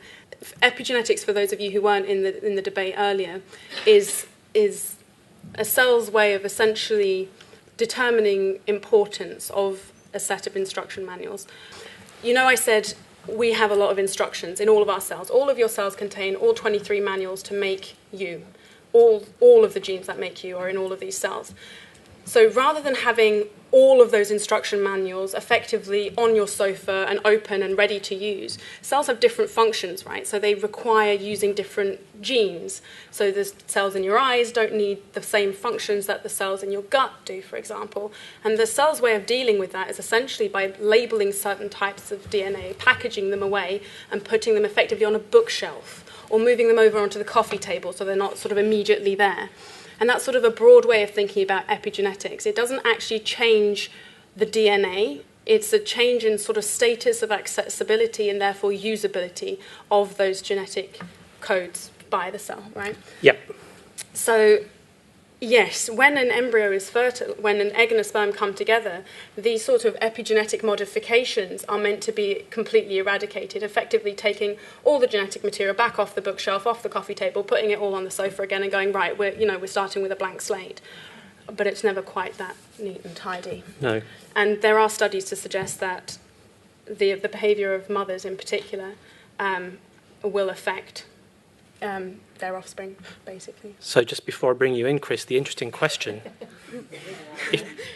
epigenetics, for those of you who weren't in the debate earlier, is a cell's way of essentially determining importance of a set of instruction manuals. I said we have a lot of instructions in all of our cells. All of your cells contain all 23 manuals to make you. All of the genes that make you are in all of these cells. So rather than having all of those instruction manuals effectively on your sofa and open and ready to use, cells have different functions, right? So they require using different genes. So the cells in your eyes don't need the same functions that the cells in your gut do, for example. And the cell's way of dealing with that is essentially by labeling certain types of DNA, packaging them away and putting them effectively on a bookshelf or moving them over onto the coffee table so they're not sort of immediately there. And that's sort of a broad way of thinking about epigenetics. It doesn't actually change the DNA. It's a change in sort of status of accessibility and therefore usability of those genetic codes by the cell, right? Yep. So, Yes, when an embryo is fertile, when an egg and a sperm come together, these sort of epigenetic modifications are meant to be completely eradicated, effectively taking all the genetic material back off the bookshelf, off the coffee table, putting it all on the sofa again and going, right, we're starting with a blank slate. But it's never quite that neat and tidy. No. And there are studies to suggest that the behaviour of mothers in particular will affect their offspring, basically. So just before I bring you in, Chris, the interesting question,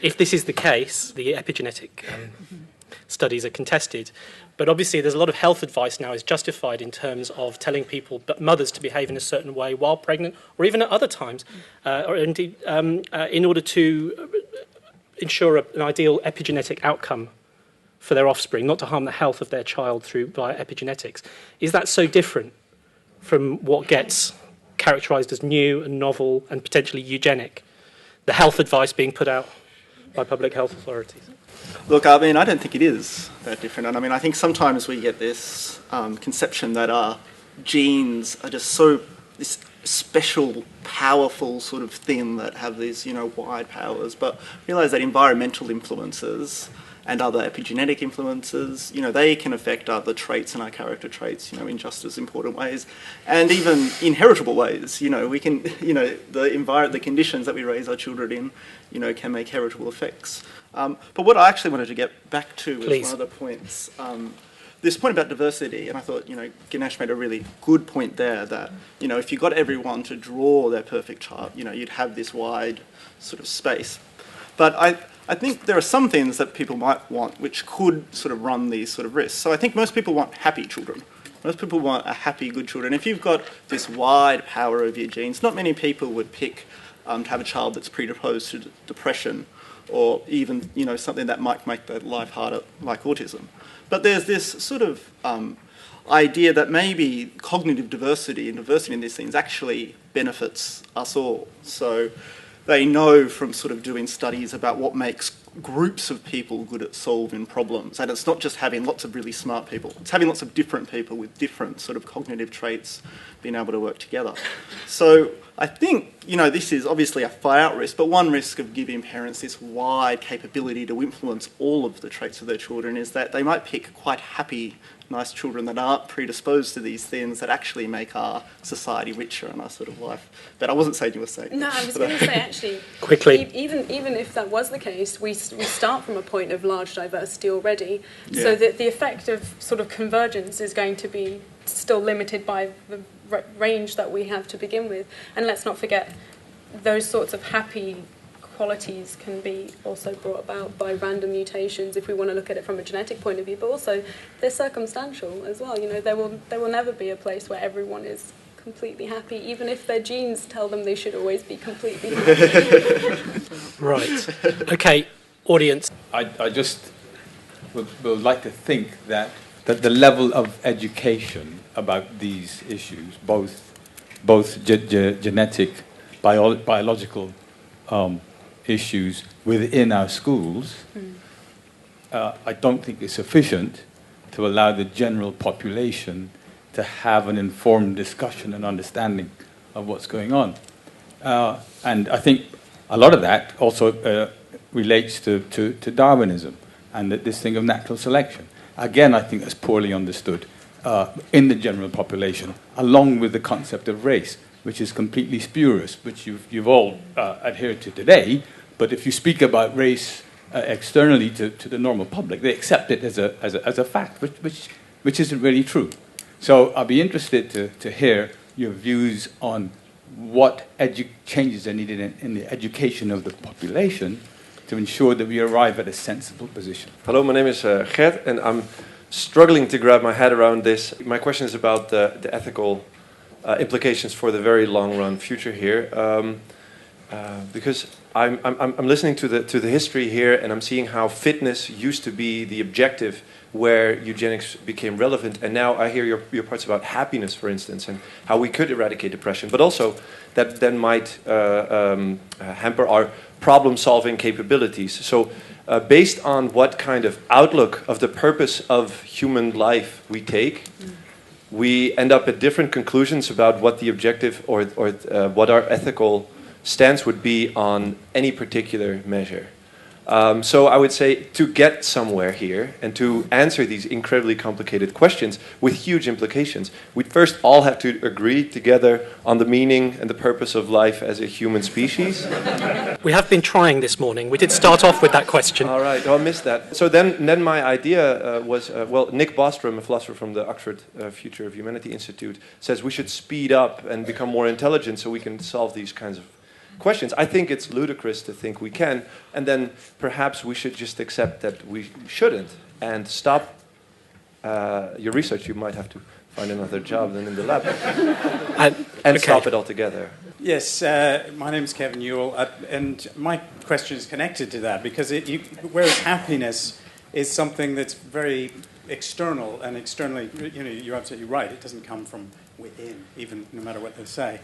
if this is the case, the epigenetic studies are contested, but obviously there's a lot of health advice now is justified in terms of telling people, but mothers, to behave in a certain way while pregnant, or even at other times, or indeed in order to ensure an ideal epigenetic outcome for their offspring, not to harm the health of their child via epigenetics. Is that so different from what gets characterised as new and novel and potentially eugenic, the health advice being put out by public health authorities? Look, I mean, I don't think it is that different. And I mean, I think sometimes we get this conception that our genes are just so this special, powerful sort of thing that have these, wide powers. But realise that environmental influences and other epigenetic influences, they can affect other traits and our character traits, in just as important ways, and even inheritable ways. We can, the conditions that we raise our children in, can make heritable effects. But what I actually wanted to get back to was one of the points. This point about diversity, and I thought, Ganesh made a really good point there that, if you got everyone to draw their perfect chart, you'd have this wide sort of space. But I think there are some things that people might want which could sort of run these sort of risks. So I think most people want happy children. Most people want a happy, good children. If you've got this wide power of your genes, not many people would pick to have a child that's predisposed to depression or even, something that might make their life harder, like autism. But there's this sort of idea that maybe cognitive diversity and diversity in these things actually benefits us all. So they know from sort of doing studies about what makes groups of people good at solving problems. And it's not just having lots of really smart people. It's having lots of different people with different sort of cognitive traits being able to work together. So I think, this is obviously a far-out risk, but one risk of giving parents this wide capability to influence all of the traits of their children is that they might pick quite happy, nice children that aren't predisposed to these things that actually make our society richer and our sort of life. But I wasn't saying you were saying. No, I was going to say, actually, quickly. Even if that was the case, we start from a point of large diversity already, so that the effect of sort of convergence is going to be still limited by the range that we have to begin with. And let's not forget, those sorts of happy qualities can be also brought about by random mutations if we want to look at it from a genetic point of view, but also they're circumstantial as well. There will never be a place where everyone is completely happy, even if their genes tell them they should always be completely happy. Right. Okay, audience. I just would like to think that the level of education about these issues, both genetic, biological issues within our schools, I don't think is sufficient to allow the general population to have an informed discussion and understanding of what's going on. And I think a lot of that also relates to Darwinism and this thing of natural selection. Again, I think that's poorly understood in the general population, along with the concept of race, which is completely spurious, which you've all adhered to today. But if you speak about race externally to the normal public, they accept it as a fact, which isn't really true. So I'll be interested to hear your views on what changes are needed in the education of the population to ensure that we arrive at a sensible position. Hello, my name is Gert, and I'm struggling to grab my head around this. My question is about the ethical implications for the very long-run future here, because I'm listening to the history here, and I'm seeing how fitness used to be the objective where eugenics became relevant, and now I hear your parts about happiness, for instance, and how we could eradicate depression, but also that then might hamper our problem-solving capabilities. So based on what kind of outlook of the purpose of human life we take, we end up at different conclusions about what the objective or what our ethical stance would be on any particular measure. So I would say to get somewhere here and to answer these incredibly complicated questions with huge implications, we'd first all have to agree together on the meaning and the purpose of life as a human species. We have been trying this morning. We did start off with that question. All right, I missed that. So then my idea was, Nick Bostrom, a philosopher from the Oxford Future of Humanity Institute, says we should speed up and become more intelligent so we can solve these kinds of questions. I think it's ludicrous to think we can, and then perhaps we should just accept that we shouldn't and stop your research. You might have to find another job than in the lab and stop it altogether. Yes, my name is Kevin Newell, and my question is connected to that because whereas happiness is something that's very external and externally, you're absolutely right. It doesn't come from within, even no matter what they say.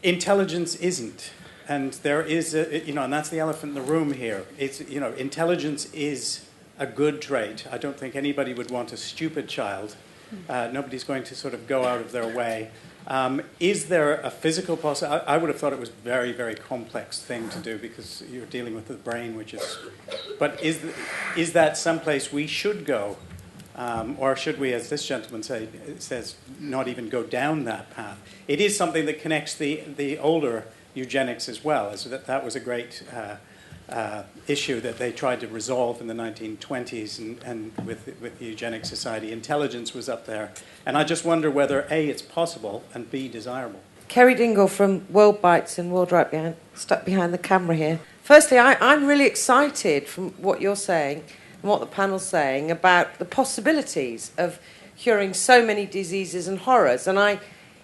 Intelligence isn't, and there is and that's the elephant in the room here. It's intelligence is a good trait. I don't think anybody would want a stupid child. Nobody's going to sort of go out of their way. Is there a physical possibility? I would have thought it was a very, very complex thing to do because you're dealing with the brain, which is. But is that someplace we should go? Or should we, as this gentleman says, not even go down that path? It is something that connects the older eugenics as well. As that was a great issue that they tried to resolve in the 1920s and with the Eugenics Society. Intelligence was up there. And I just wonder whether, A, it's possible, and B, desirable. Kerry Dingle from World Bites and World Right Behind, stuck behind the camera here. Firstly, I'm really excited from what you're saying and what the panel's saying about the possibilities of curing so many diseases and horrors. And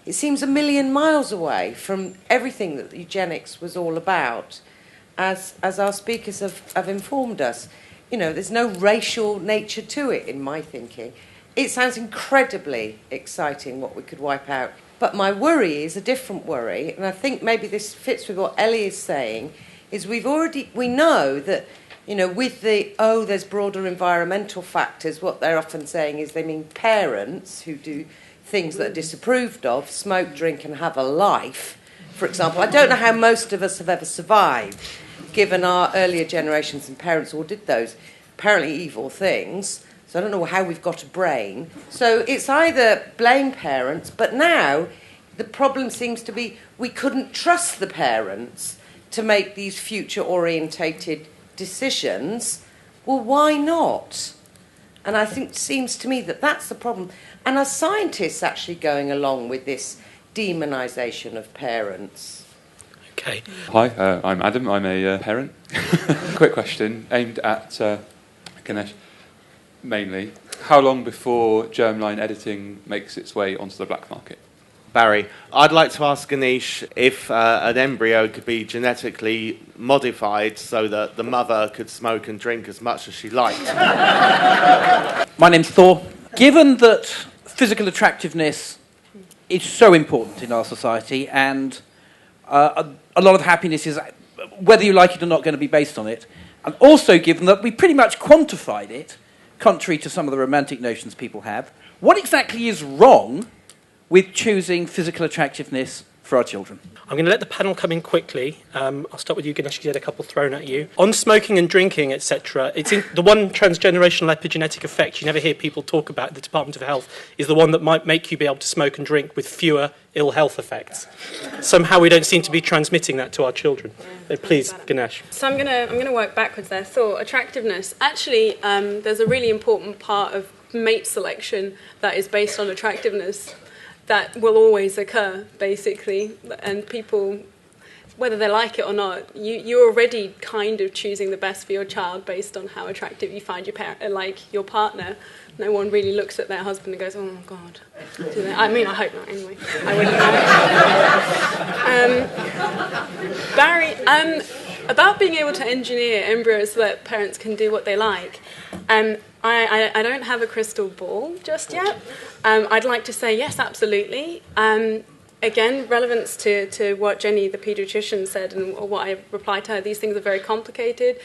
it seems a million miles away from everything that eugenics was all about, as our speakers have informed us. There's no racial nature to it, in my thinking. It sounds incredibly exciting what we could wipe out. But my worry is a different worry, and I think maybe this fits with what Ellie is saying, is we know that with there's broader environmental factors, what they're often saying is they mean parents who do things that are disapproved of, smoke, drink, and have a life, for example. I don't know how most of us have ever survived, given our earlier generations and parents all did those apparently evil things. So I don't know how we've got a brain. So it's either blame parents, but now the problem seems to be we couldn't trust the parents to make these future-orientated decisions. Well, why not? And I think it seems to me that that's the problem. And are scientists actually going along with this demonisation of parents? Okay. Hi, I'm Adam. I'm a parent. Quick question aimed at Ganesh mainly. How long before germline editing makes its way onto the black market? Barry, I'd like to ask Ganesh if an embryo could be genetically modified so that the mother could smoke and drink as much as she liked. My name's Thor. Given that physical attractiveness is so important in our society, and a lot of happiness is, whether you like it or not, going to be based on it, and also given that we pretty much quantified it, contrary to some of the romantic notions people have, what exactly is wrong with choosing physical attractiveness for our children? I'm going to let the panel come in quickly. I'll start with you, Ganesh. You had a couple thrown at you. On smoking and drinking, etc., it's the one transgenerational epigenetic effect you never hear people talk about at the Department of Health is the one that might make you be able to smoke and drink with fewer ill health effects. Somehow we don't seem to be transmitting that to our children. So please, Ganesh. So I'm gonna work backwards there. Thought attractiveness. Actually, there's a really important part of mate selection that is based on attractiveness. That will always occur, basically, and people, whether they like it or not, you're already kind of choosing the best for your child based on how attractive you find your partner. No one really looks at their husband and goes, "Oh my God." Do they? I mean, I hope not. Anyway, I wouldn't know. Barry, about being able to engineer embryos so that parents can do what they like. I don't have a crystal ball just yet. I'd like to say yes, absolutely. Again, relevance to what Jenny, the paediatrician, said and what I replied to her, these things are very complicated.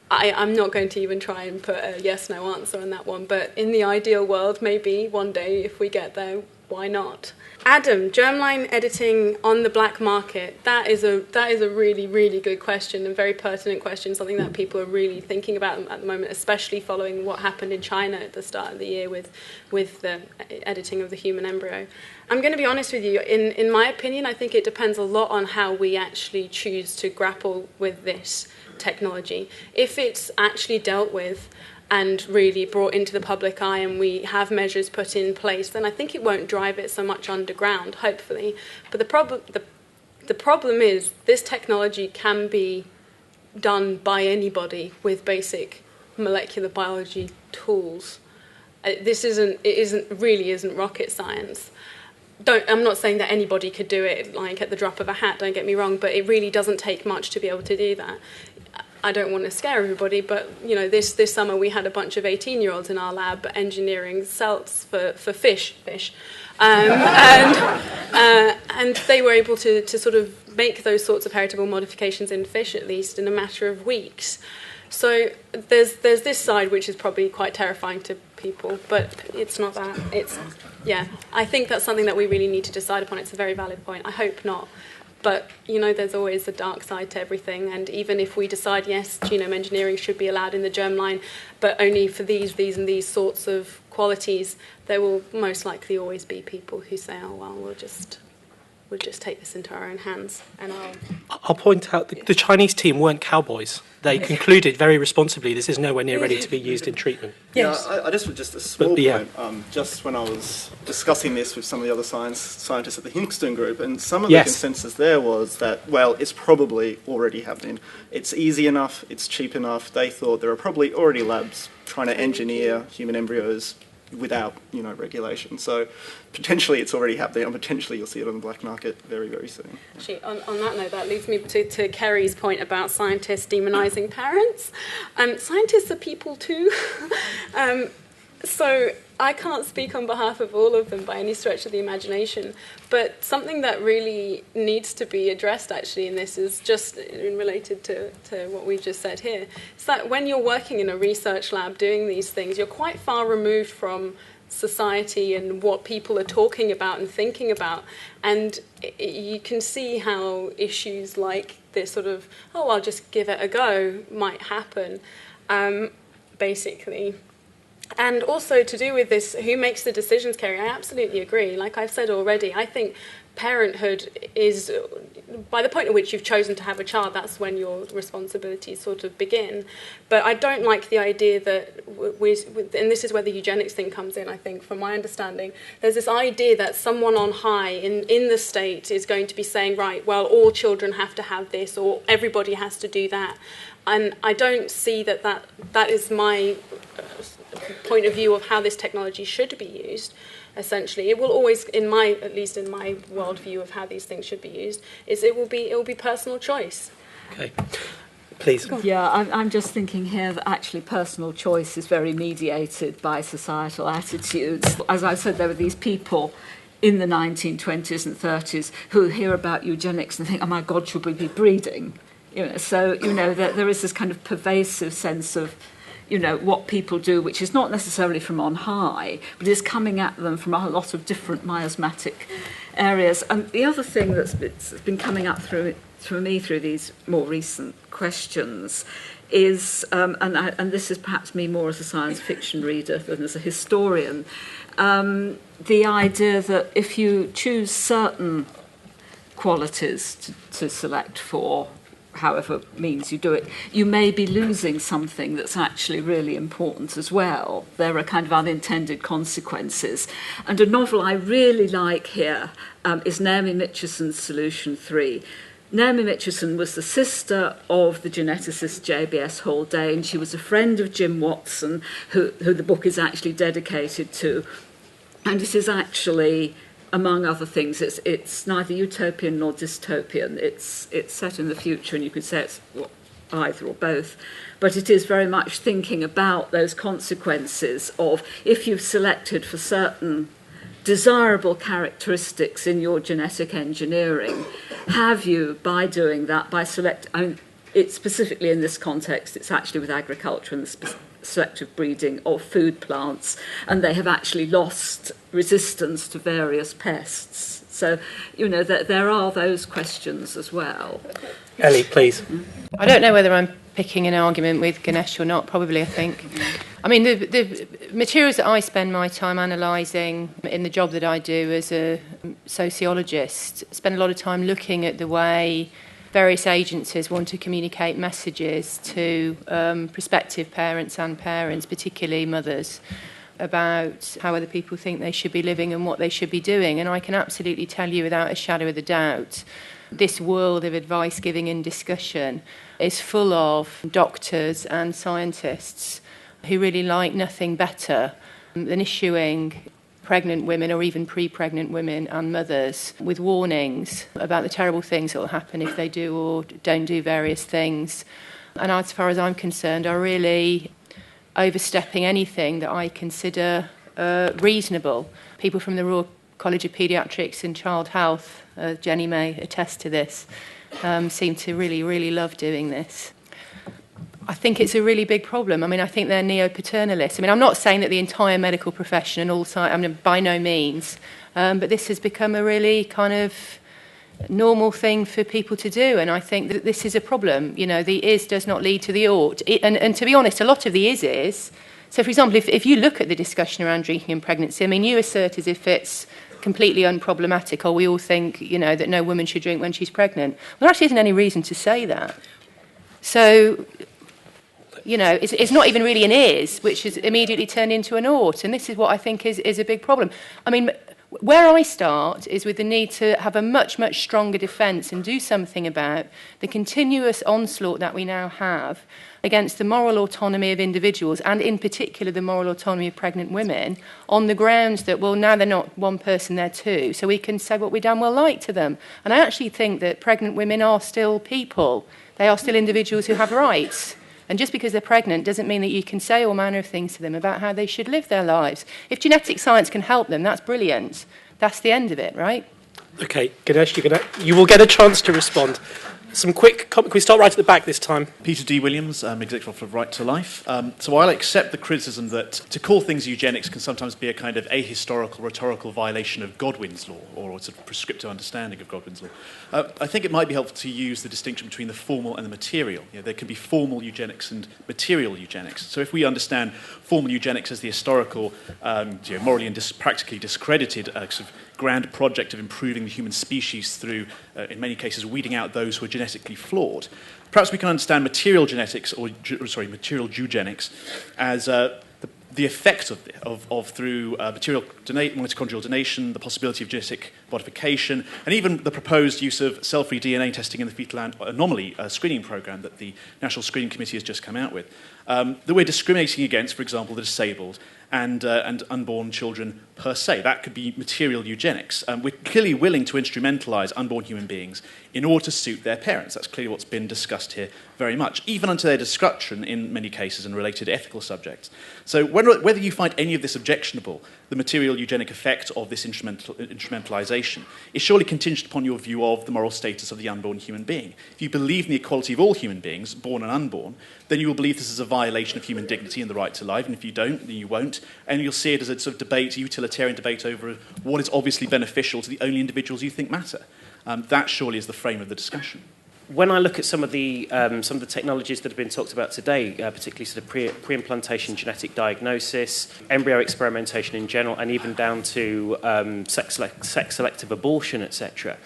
I'm not going to even try and put a yes-no answer on that one, but in the ideal world, maybe one day, if we get there, why not? Adam, germline editing on the black market, that is a really, really good question and very pertinent question, something that people are really thinking about at the moment, especially following what happened in China at the start of the year with the editing of the human embryo. I'm going to be honest with you, in my opinion, I think it depends a lot on how we actually choose to grapple with this technology. If it's actually dealt with and really brought into the public eye and we have measures put in place, then I think it won't drive it so much underground, hopefully. But the problem is this technology can be done by anybody with basic molecular biology tools. It really isn't rocket science. I'm not saying that anybody could do it like at the drop of a hat, don't get me wrong, but it really doesn't take much to be able to do that. I don't want to scare everybody, but this summer we had a bunch of 18-year-olds in our lab engineering cells for fish, and they were able to sort of make those sorts of heritable modifications in fish at least in a matter of weeks. So there's this side which is probably quite terrifying to people, but it's not that. I think that's something that we really need to decide upon. It's a very valid point. I hope not. But, there's always a dark side to everything. And even if we decide, yes, genome engineering should be allowed in the germline, but only for these and these sorts of qualities, there will most likely always be people who say, oh, well, we'll just take this into our own hands. And I'll point out the Chinese team weren't cowboys. They concluded very responsibly this is nowhere near ready to be used in treatment. Yes. Yeah, I just a small point. Just when I was discussing this with some of the other scientists at the Hinkstone group, and some of the consensus there was that, well, it's probably already happening. It's easy enough, it's cheap enough. They thought there are probably already labs trying to engineer human embryos without, regulation. So potentially it's already happening, and potentially you'll see it on the black market very, very soon. Actually, on that note, that leads me to Kerry's point about scientists demonising parents. Scientists are people too. So I can't speak on behalf of all of them by any stretch of the imagination, but something that really needs to be addressed actually in this is just related to what we've just said here. It's that when you're working in a research lab doing these things, you're quite far removed from society and what people are talking about and thinking about. And you can see how issues like this sort of, oh, I'll just give it a go, might happen, basically. And also to do with this, who makes the decisions, Kerry? I absolutely agree. Like I've said already, I think parenthood is, by the point at which you've chosen to have a child, that's when your responsibilities sort of begin. But I don't like the idea that, and this is where the eugenics thing comes in, I think, from my understanding, there's this idea that someone on high in the state is going to be saying, right, well, all children have to have this, or everybody has to do that. And I don't see that is my point of view of how this technology should be used. Essentially, it will always, at least in my worldview of how these things should be used, it will be personal choice. Okay, please. Yeah, I'm just thinking here that actually personal choice is very mediated by societal attitudes. As I said, there were these people in the 1920s and 30s who hear about eugenics and think, oh my God, should we be breeding? So there is this kind of pervasive sense of, what people do, which is not necessarily from on high, but is coming at them from a lot of different miasmatic areas. And the other thing that's been coming up through me through these more recent questions is, and this is perhaps me more as a science fiction reader than as a historian, the idea that if you choose certain qualities to select for, however means you do it, you may be losing something that's actually really important as well. There are kind of unintended consequences. And a novel I really like here is Naomi Mitchison's Solution 3. Naomi Mitchison was the sister of the geneticist J.B.S. Haldane. She was a friend of Jim Watson, who the book is actually dedicated to. And it is actually, among other things, it's neither utopian nor dystopian. It's set in the future, and you could say it's either or both. But it is very much thinking about those consequences of, if you've selected for certain desirable characteristics in your genetic engineering, have you, by doing that, it's specifically in this context, it's actually with agriculture and selective breeding of food plants, and they have actually lost resistance to various pests. So, there are those questions as well. Ellie, please. I don't know whether I'm picking an argument with Ganesh or not, probably, I think. I mean, the materials that I spend my time analysing in the job that I do as a sociologist, spend a lot of time looking at the way various agencies want to communicate messages to prospective parents and parents, particularly mothers, about how other people think they should be living and what they should be doing. And I can absolutely tell you without a shadow of a doubt, this world of advice giving and discussion is full of doctors and scientists who really like nothing better than issuing pregnant women or even pre-pregnant women and mothers with warnings about the terrible things that will happen if they do or don't do various things. And as far as I'm concerned, are really overstepping anything that I consider reasonable. People from the Royal College of Paediatrics and Child Health, Jenny may attest to this, seem to really, really love doing this. I think it's a really big problem. I mean, I think they're neo-paternalists. I mean, I'm not saying that the entire medical profession and all science, I mean, by no means, but this has become a really kind of normal thing for people to do, and I think that this is a problem. The is does not lead to the ought. And to be honest, a lot of the is. So, for example, if you look at the discussion around drinking and pregnancy, I mean, you assert as if it's completely unproblematic, or we all think, that no woman should drink when she's pregnant. Well, there actually isn't any reason to say that. So, it's not even really an is, which has immediately turned into an ought, and this is what I think is a big problem. I mean, where I start is with the need to have a much, much stronger defence and do something about the continuous onslaught that we now have against the moral autonomy of individuals, and in particular the moral autonomy of pregnant women, on the grounds that, well, now they're not one person, they're two, so we can say what we damn well like to them. And I actually think that pregnant women are still people. They are still individuals who have rights. And just because they're pregnant doesn't mean that you can say all manner of things to them about how they should live their lives. If genetic science can help them, that's brilliant. That's the end of it, right? Okay, Ganesh, you will get a chance to respond. Some quick can we start right at the back this time? Peter D. Williams, Executive Officer of Right to Life. So I'll accept the criticism that to call things eugenics can sometimes be a kind of ahistorical, rhetorical violation of Godwin's law, or a sort of prescriptive understanding of Godwin's law. I think it might be helpful to use the distinction between the formal and the material. There can be formal eugenics and material eugenics. So if we understand formal eugenics as the historical, morally and practically discredited sort of grand project of improving the human species through, in many cases, weeding out those who are genetically flawed. Perhaps we can understand material genetics, material eugenics, as the effect of through mitochondrial donation, the possibility of genetic modification, and even the proposed use of cell-free DNA testing in the fetal anomaly screening program that the National Screening Committee has just come out with. That we're discriminating against, for example, the disabled and unborn children per se. That could be material eugenics. We're clearly willing to instrumentalise unborn human beings in order to suit their parents. That's clearly what's been discussed here very much, even unto their destruction in many cases and related ethical subjects. So whether you find any of this objectionable, the material eugenic effect of this instrumentalisation is surely contingent upon your view of the moral status of the unborn human being. If you believe in the equality of all human beings, born and unborn, then you will believe this is a violation of human dignity and the right to life, and if you don't, then you won't, and you'll see it as a sort of debate, a utilitarian debate over what is obviously beneficial to the only individuals you think matter. That surely is the frame of the discussion. When I look at some of the technologies that have been talked about today, particularly sort of pre-implantation genetic diagnosis, embryo experimentation in general, and even down to sex-selective abortion, etc.,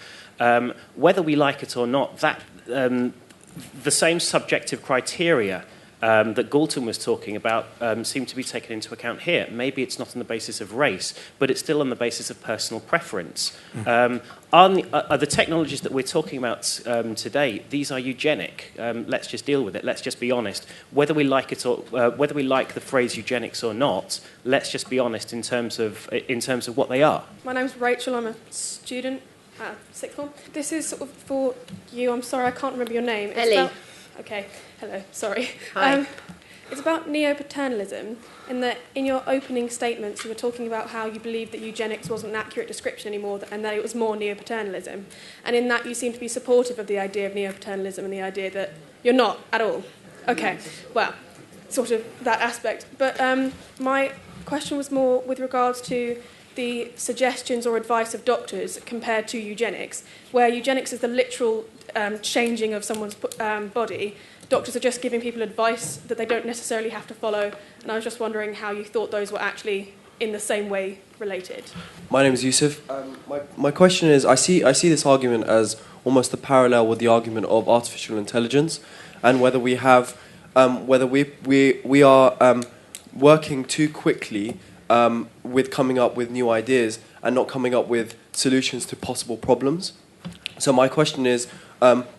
whether we like it or not, that the same subjective criteria that Galton was talking about seem to be taken into account here. Maybe it's not on the basis of race, but it's still on the basis of personal preference. Are the technologies that we're talking about today, these are eugenic. Let's just deal with it. Let's just be honest. Whether we like it or whether we like the phrase eugenics or not, let's just be honest in terms of what they are. My name's Rachel. I'm a student at sixth form. This is sort of for you. I'm sorry, I can't remember your name. Ellie. Okay, hello, sorry. Hi. It's about neo-paternalism, in that in your opening statements you were talking about how you believed that eugenics wasn't an accurate description anymore and that it was more neo-paternalism. And in that you seem to be supportive of the idea of neo-paternalism and the idea that you're not at all. Okay, well, sort of that aspect. But my question was more with regards to the suggestions or advice of doctors compared to eugenics, where eugenics is the literal changing of someone's body. Doctors are just giving people advice that they don't necessarily have to follow, and I was just wondering how you thought those were actually in the same way related. My name is Yusuf. My question is, I see this argument as almost a parallel with the argument of artificial intelligence, and whether we have, whether we are working too quickly with coming up with new ideas and not coming up with solutions to possible problems. So my question is,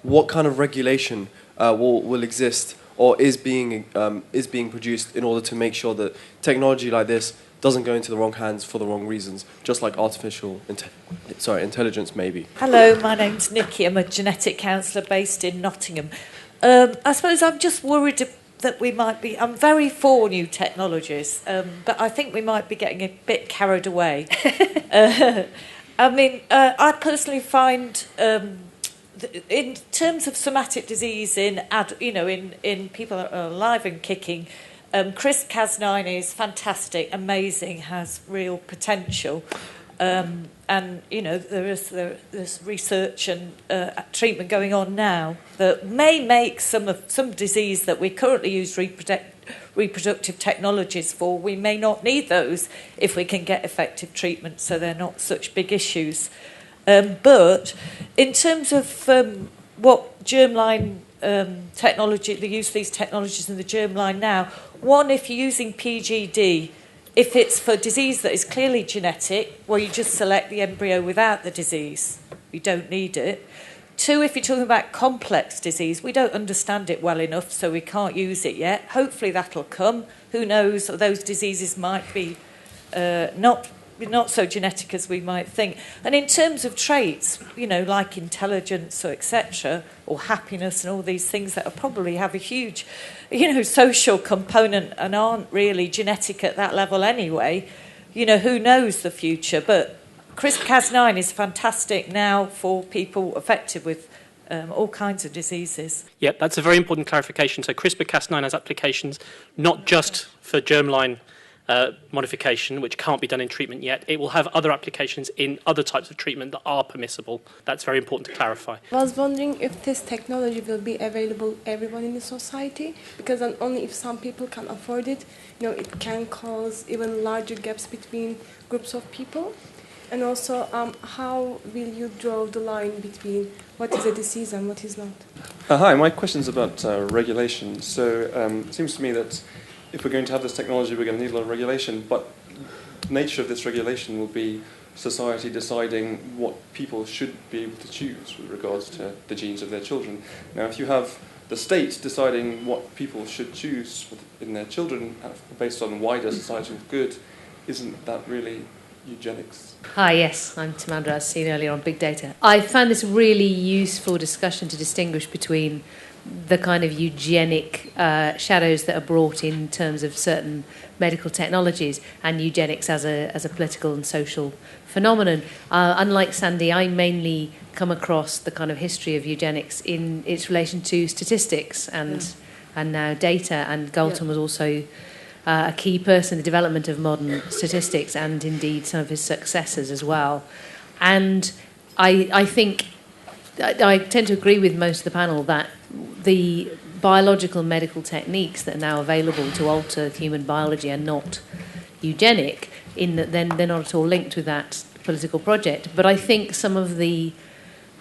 what kind of regulation will exist or is being produced in order to make sure that technology like this doesn't go into the wrong hands for the wrong reasons, just like artificial intelligence maybe? Hello, my name's Nikki. I'm a genetic counsellor based in Nottingham. I suppose I'm just worried that we might be... I'm very for new technologies, but I think we might be getting a bit carried away. I mean, I personally find... in terms of somatic disease in people that are alive and kicking, CRISPR-Cas9 is fantastic, amazing, has real potential, and there's research and treatment going on now that may make some disease that we currently use reproductive technologies for. We may not need those if we can get effective treatment, so they're not such big issues. But in terms of what germline technology, the use of these technologies in the germline now, one, if you're using PGD, if it's for disease that is clearly genetic, well, you just select the embryo without the disease. You don't need it. Two, if you're talking about complex disease, we don't understand it well enough, so we can't use it yet. Hopefully that'll come. Who knows, those diseases might be not so genetic as we might think. And in terms of traits, like intelligence or etc., or happiness and all these things that are probably have a huge, social component and aren't really genetic at that level anyway, who knows the future. But CRISPR-Cas9 is fantastic now for people affected with all kinds of diseases. Yep, that's a very important clarification. So CRISPR-Cas9 has applications not just for germline modification, which can't be done in treatment yet. It will have other applications in other types of treatment that are permissible. That's very important to clarify. I was wondering if this technology will be available to everyone in the society, because only if some people can afford it, it can cause even larger gaps between groups of people. And also, how will you draw the line between what is a disease and what is not? Hi, my question is about regulation. So it seems to me that if we're going to have this technology, we're going to need a lot of regulation, but the nature of this regulation will be society deciding what people should be able to choose with regards to the genes of their children. Now, if you have the state deciding what people should choose in their children based on wider societal good, isn't that really eugenics? Hi, yes, I'm Timandra, as seen earlier on Big Data. I found this really useful discussion to distinguish between the kind of eugenic shadows that are brought in terms of certain medical technologies and eugenics as a political and social phenomenon. Unlike Sandy, I mainly come across the kind of history of eugenics in its relation to statistics and now data, and Galton was also a key person in the development of modern statistics and indeed some of his successors as well. And I think I tend to agree with most of the panel that the biological and medical techniques that are now available to alter human biology are not eugenic, in that then they're not at all linked with that political project. But I think some of the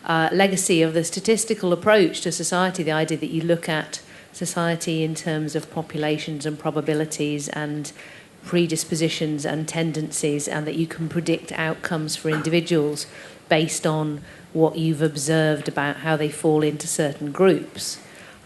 legacy of the statistical approach to society, the idea that you look at society in terms of populations and probabilities and predispositions and tendencies, and that you can predict outcomes for individuals based on what you've observed about how they fall into certain groups.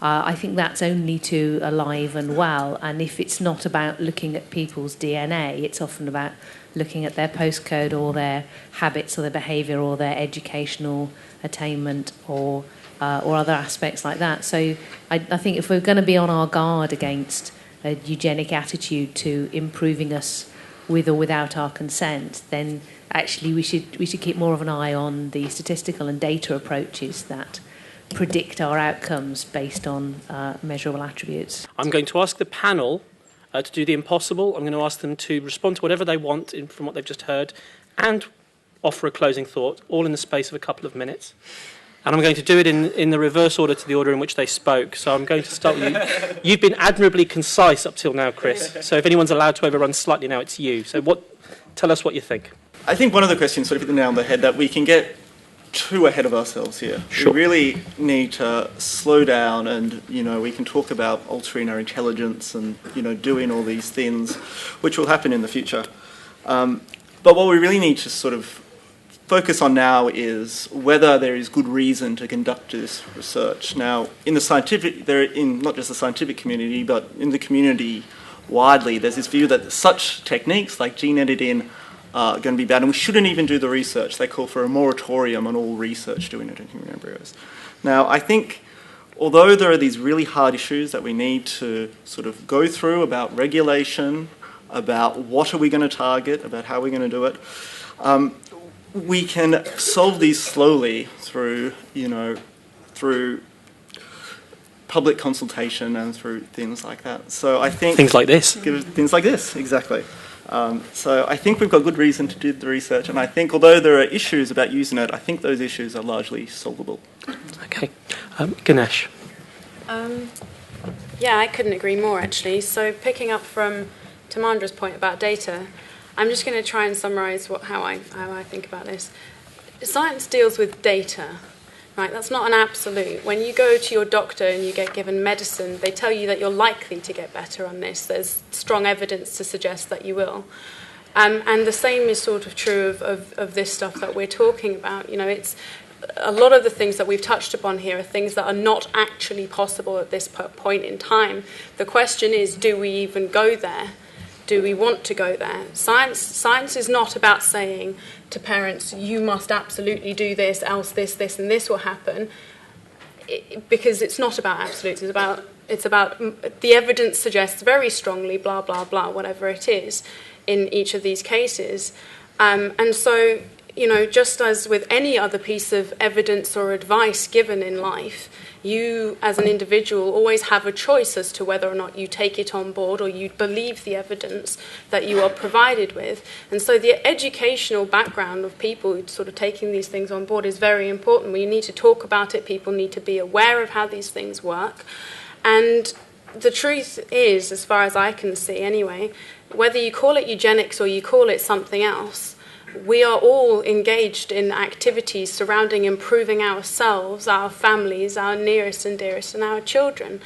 I think that's only too alive and well, and if it's not about looking at people's DNA, it's often about looking at their postcode or their habits or their behaviour or their educational attainment or other aspects like that. So I think if we're going to be on our guard against a eugenic attitude to improving us with or without our consent, then actually we should keep more of an eye on the statistical and data approaches that predict our outcomes based on measurable attributes. I'm going to ask the panel to do the impossible. I'm going to ask them to respond to whatever they want from what they've just heard and offer a closing thought, all in the space of a couple of minutes. And I'm going to do it in the reverse order to the order in which they spoke. So I'm going to start with you. You've been admirably concise up till now, Chris. So if anyone's allowed to overrun slightly now, it's you. So tell us what you think. I think one of the questions sort of hit the nail on the head, that we can get too ahead of ourselves here. Sure. We really need to slow down, and we can talk about altering our intelligence and doing all these things, which will happen in the future. But what we really need to sort of focus on now is whether there is good reason to conduct this research. Now, in the scientific, not just the scientific community, but in the community widely, there's this view that such techniques like gene editing are going to be bad, and we shouldn't even do the research. They call for a moratorium on all research doing it in human embryos. Now, I think, although there are these really hard issues that we need to sort of go through about regulation, about what are we going to target, about how we're going to do it, we can solve these slowly through public consultation and through things like that. So I think things like this, exactly. So I think we've got good reason to do the research, and I think although there are issues about using it, I think those issues are largely solvable. Okay, Ganesh. Yeah, I couldn't agree more actually. So picking up from Tamandra's point about data, I'm just going to try and summarise how I think about this. Science deals with data, right? That's not an absolute. When you go to your doctor and you get given medicine, they tell you that you're likely to get better on this. There's strong evidence to suggest that you will. And the same is sort of true of this stuff that we're talking about. It's a lot of the things that we've touched upon here are things that are not actually possible at this point in time. The question is, do we even go there? Do we want to go there? Science is not about saying to parents, you must absolutely do this, else this, and this will happen, because it's not about absolutes. It's about the evidence suggests very strongly, blah, blah, blah, whatever it is in each of these cases. And so, just as with any other piece of evidence or advice given in life, you as an individual always have a choice as to whether or not you take it on board or you believe the evidence that you are provided with. And so the educational background of people sort of taking these things on board is very important. We need to talk about it. People need to be aware of how these things work. And the truth is, as far as I can see anyway, whether you call it eugenics or you call it something else, we are all engaged in activities surrounding improving ourselves, our families, our nearest and dearest, and our children.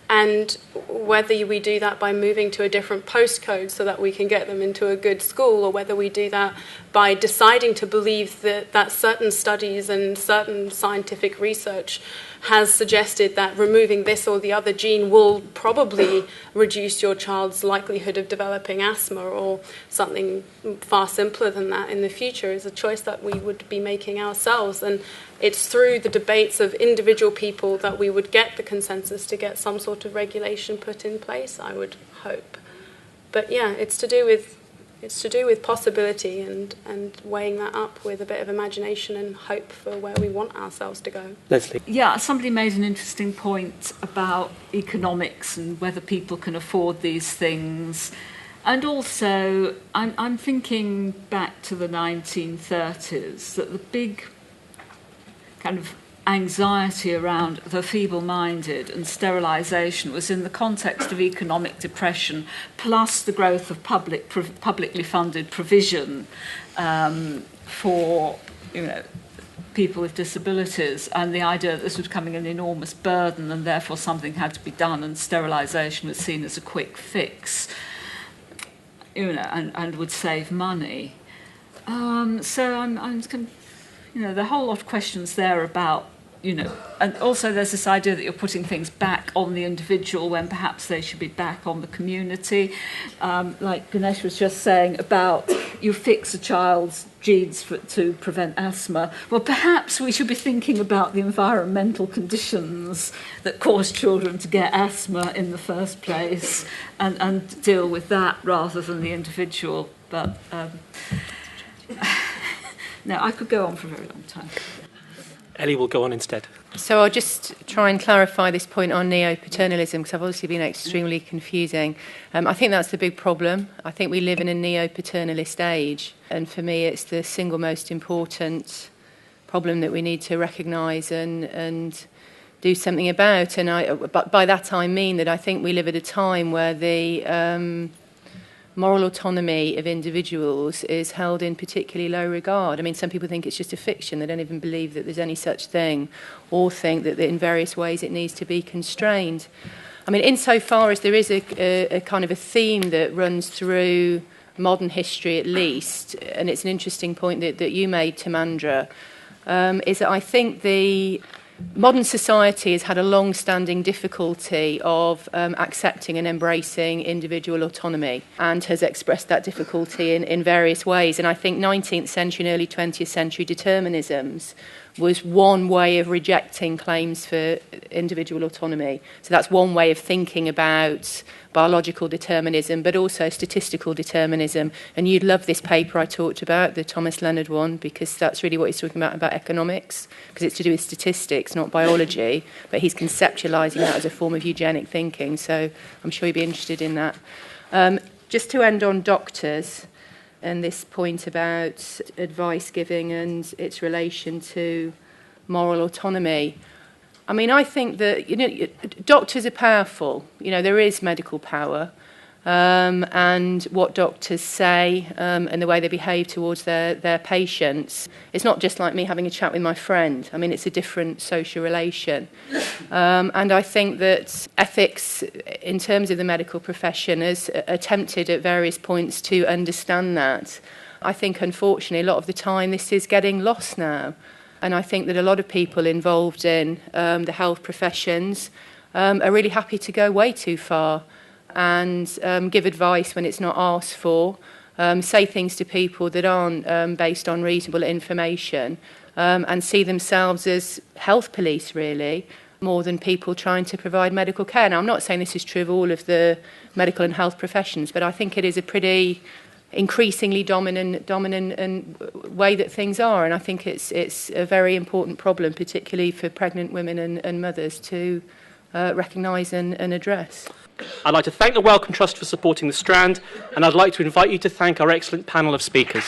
And whether we do that by moving to a different postcode so that we can get them into a good school, or whether we do that by deciding to believe that certain studies and certain scientific research has suggested that removing this or the other gene will probably reduce your child's likelihood of developing asthma or something far simpler than that in the future, is a choice that we would be making ourselves. And it's through the debates of individual people that we would get the consensus to get some sort of regulation put in place, I would hope. But yeah, it's to do with possibility and weighing that up with a bit of imagination and hope for where we want ourselves to go. Leslie. Yeah, somebody made an interesting point about economics and whether people can afford these things. And also, I'm thinking back to the 1930s, that the big kind of anxiety around the feeble-minded and sterilisation was in the context of economic depression, plus the growth of publicly funded provision for people with disabilities, and the idea that this was becoming an enormous burden and therefore something had to be done, and sterilisation was seen as a quick fix, and would save money. So I'm the whole lot of questions there about, and also there's this idea that you're putting things back on the individual when perhaps they should be back on the community. Like Ganesh was just saying about you fix a child's genes to prevent asthma. Well, perhaps we should be thinking about the environmental conditions that cause children to get asthma in the first place and deal with that rather than the individual. But no, I could go on for a very long time. Ellie will go on instead. So I'll just try and clarify this point on neo-paternalism, because I've obviously been extremely confusing. I think that's the big problem. I think we live in a neo-paternalist age, and for me it's the single most important problem that we need to recognise and do something about. And but by that I mean that I think we live at a time where the moral autonomy of individuals is held in particularly low regard. I mean, some people think it's just a fiction. They don't even believe that there's any such thing, or think that in various ways it needs to be constrained. I mean, insofar as there is a kind of a theme that runs through modern history at least, and it's an interesting point that you made, Timandra, is that I think the modern society has had a long-standing difficulty of accepting and embracing individual autonomy, and has expressed that difficulty in various ways. And I think 19th century and early 20th century determinisms was one way of rejecting claims for individual autonomy. So that's one way of thinking about biological determinism, but also statistical determinism. And you'd love this paper I talked about, the Thomas Leonard one, because that's really what he's talking about economics, because it's to do with statistics, not biology, but he's conceptualising that as a form of eugenic thinking. So I'm sure you'd be interested in that. Just to end on doctors, and this point about advice giving and its relation to moral autonomy. I mean, I think that, doctors are powerful. There is medical power, and what doctors say and the way they behave towards their patients. It's not just like me having a chat with my friend. I mean, it's a different social relation. And I think that ethics, in terms of the medical profession, has attempted at various points to understand that. I think, unfortunately, a lot of the time this is getting lost now. And I think that a lot of people involved in the health professions are really happy to go way too far and give advice when it's not asked for, say things to people that aren't based on reasonable information, and see themselves as health police, really, more than people trying to provide medical care. Now, I'm not saying this is true of all of the medical and health professions, but I think it is a pretty increasingly dominant way that things are, and I think it's a very important problem, particularly for pregnant women and mothers, to recognise and address. I'd like to thank the Wellcome Trust for supporting the Strand, and I'd like to invite you to thank our excellent panel of speakers.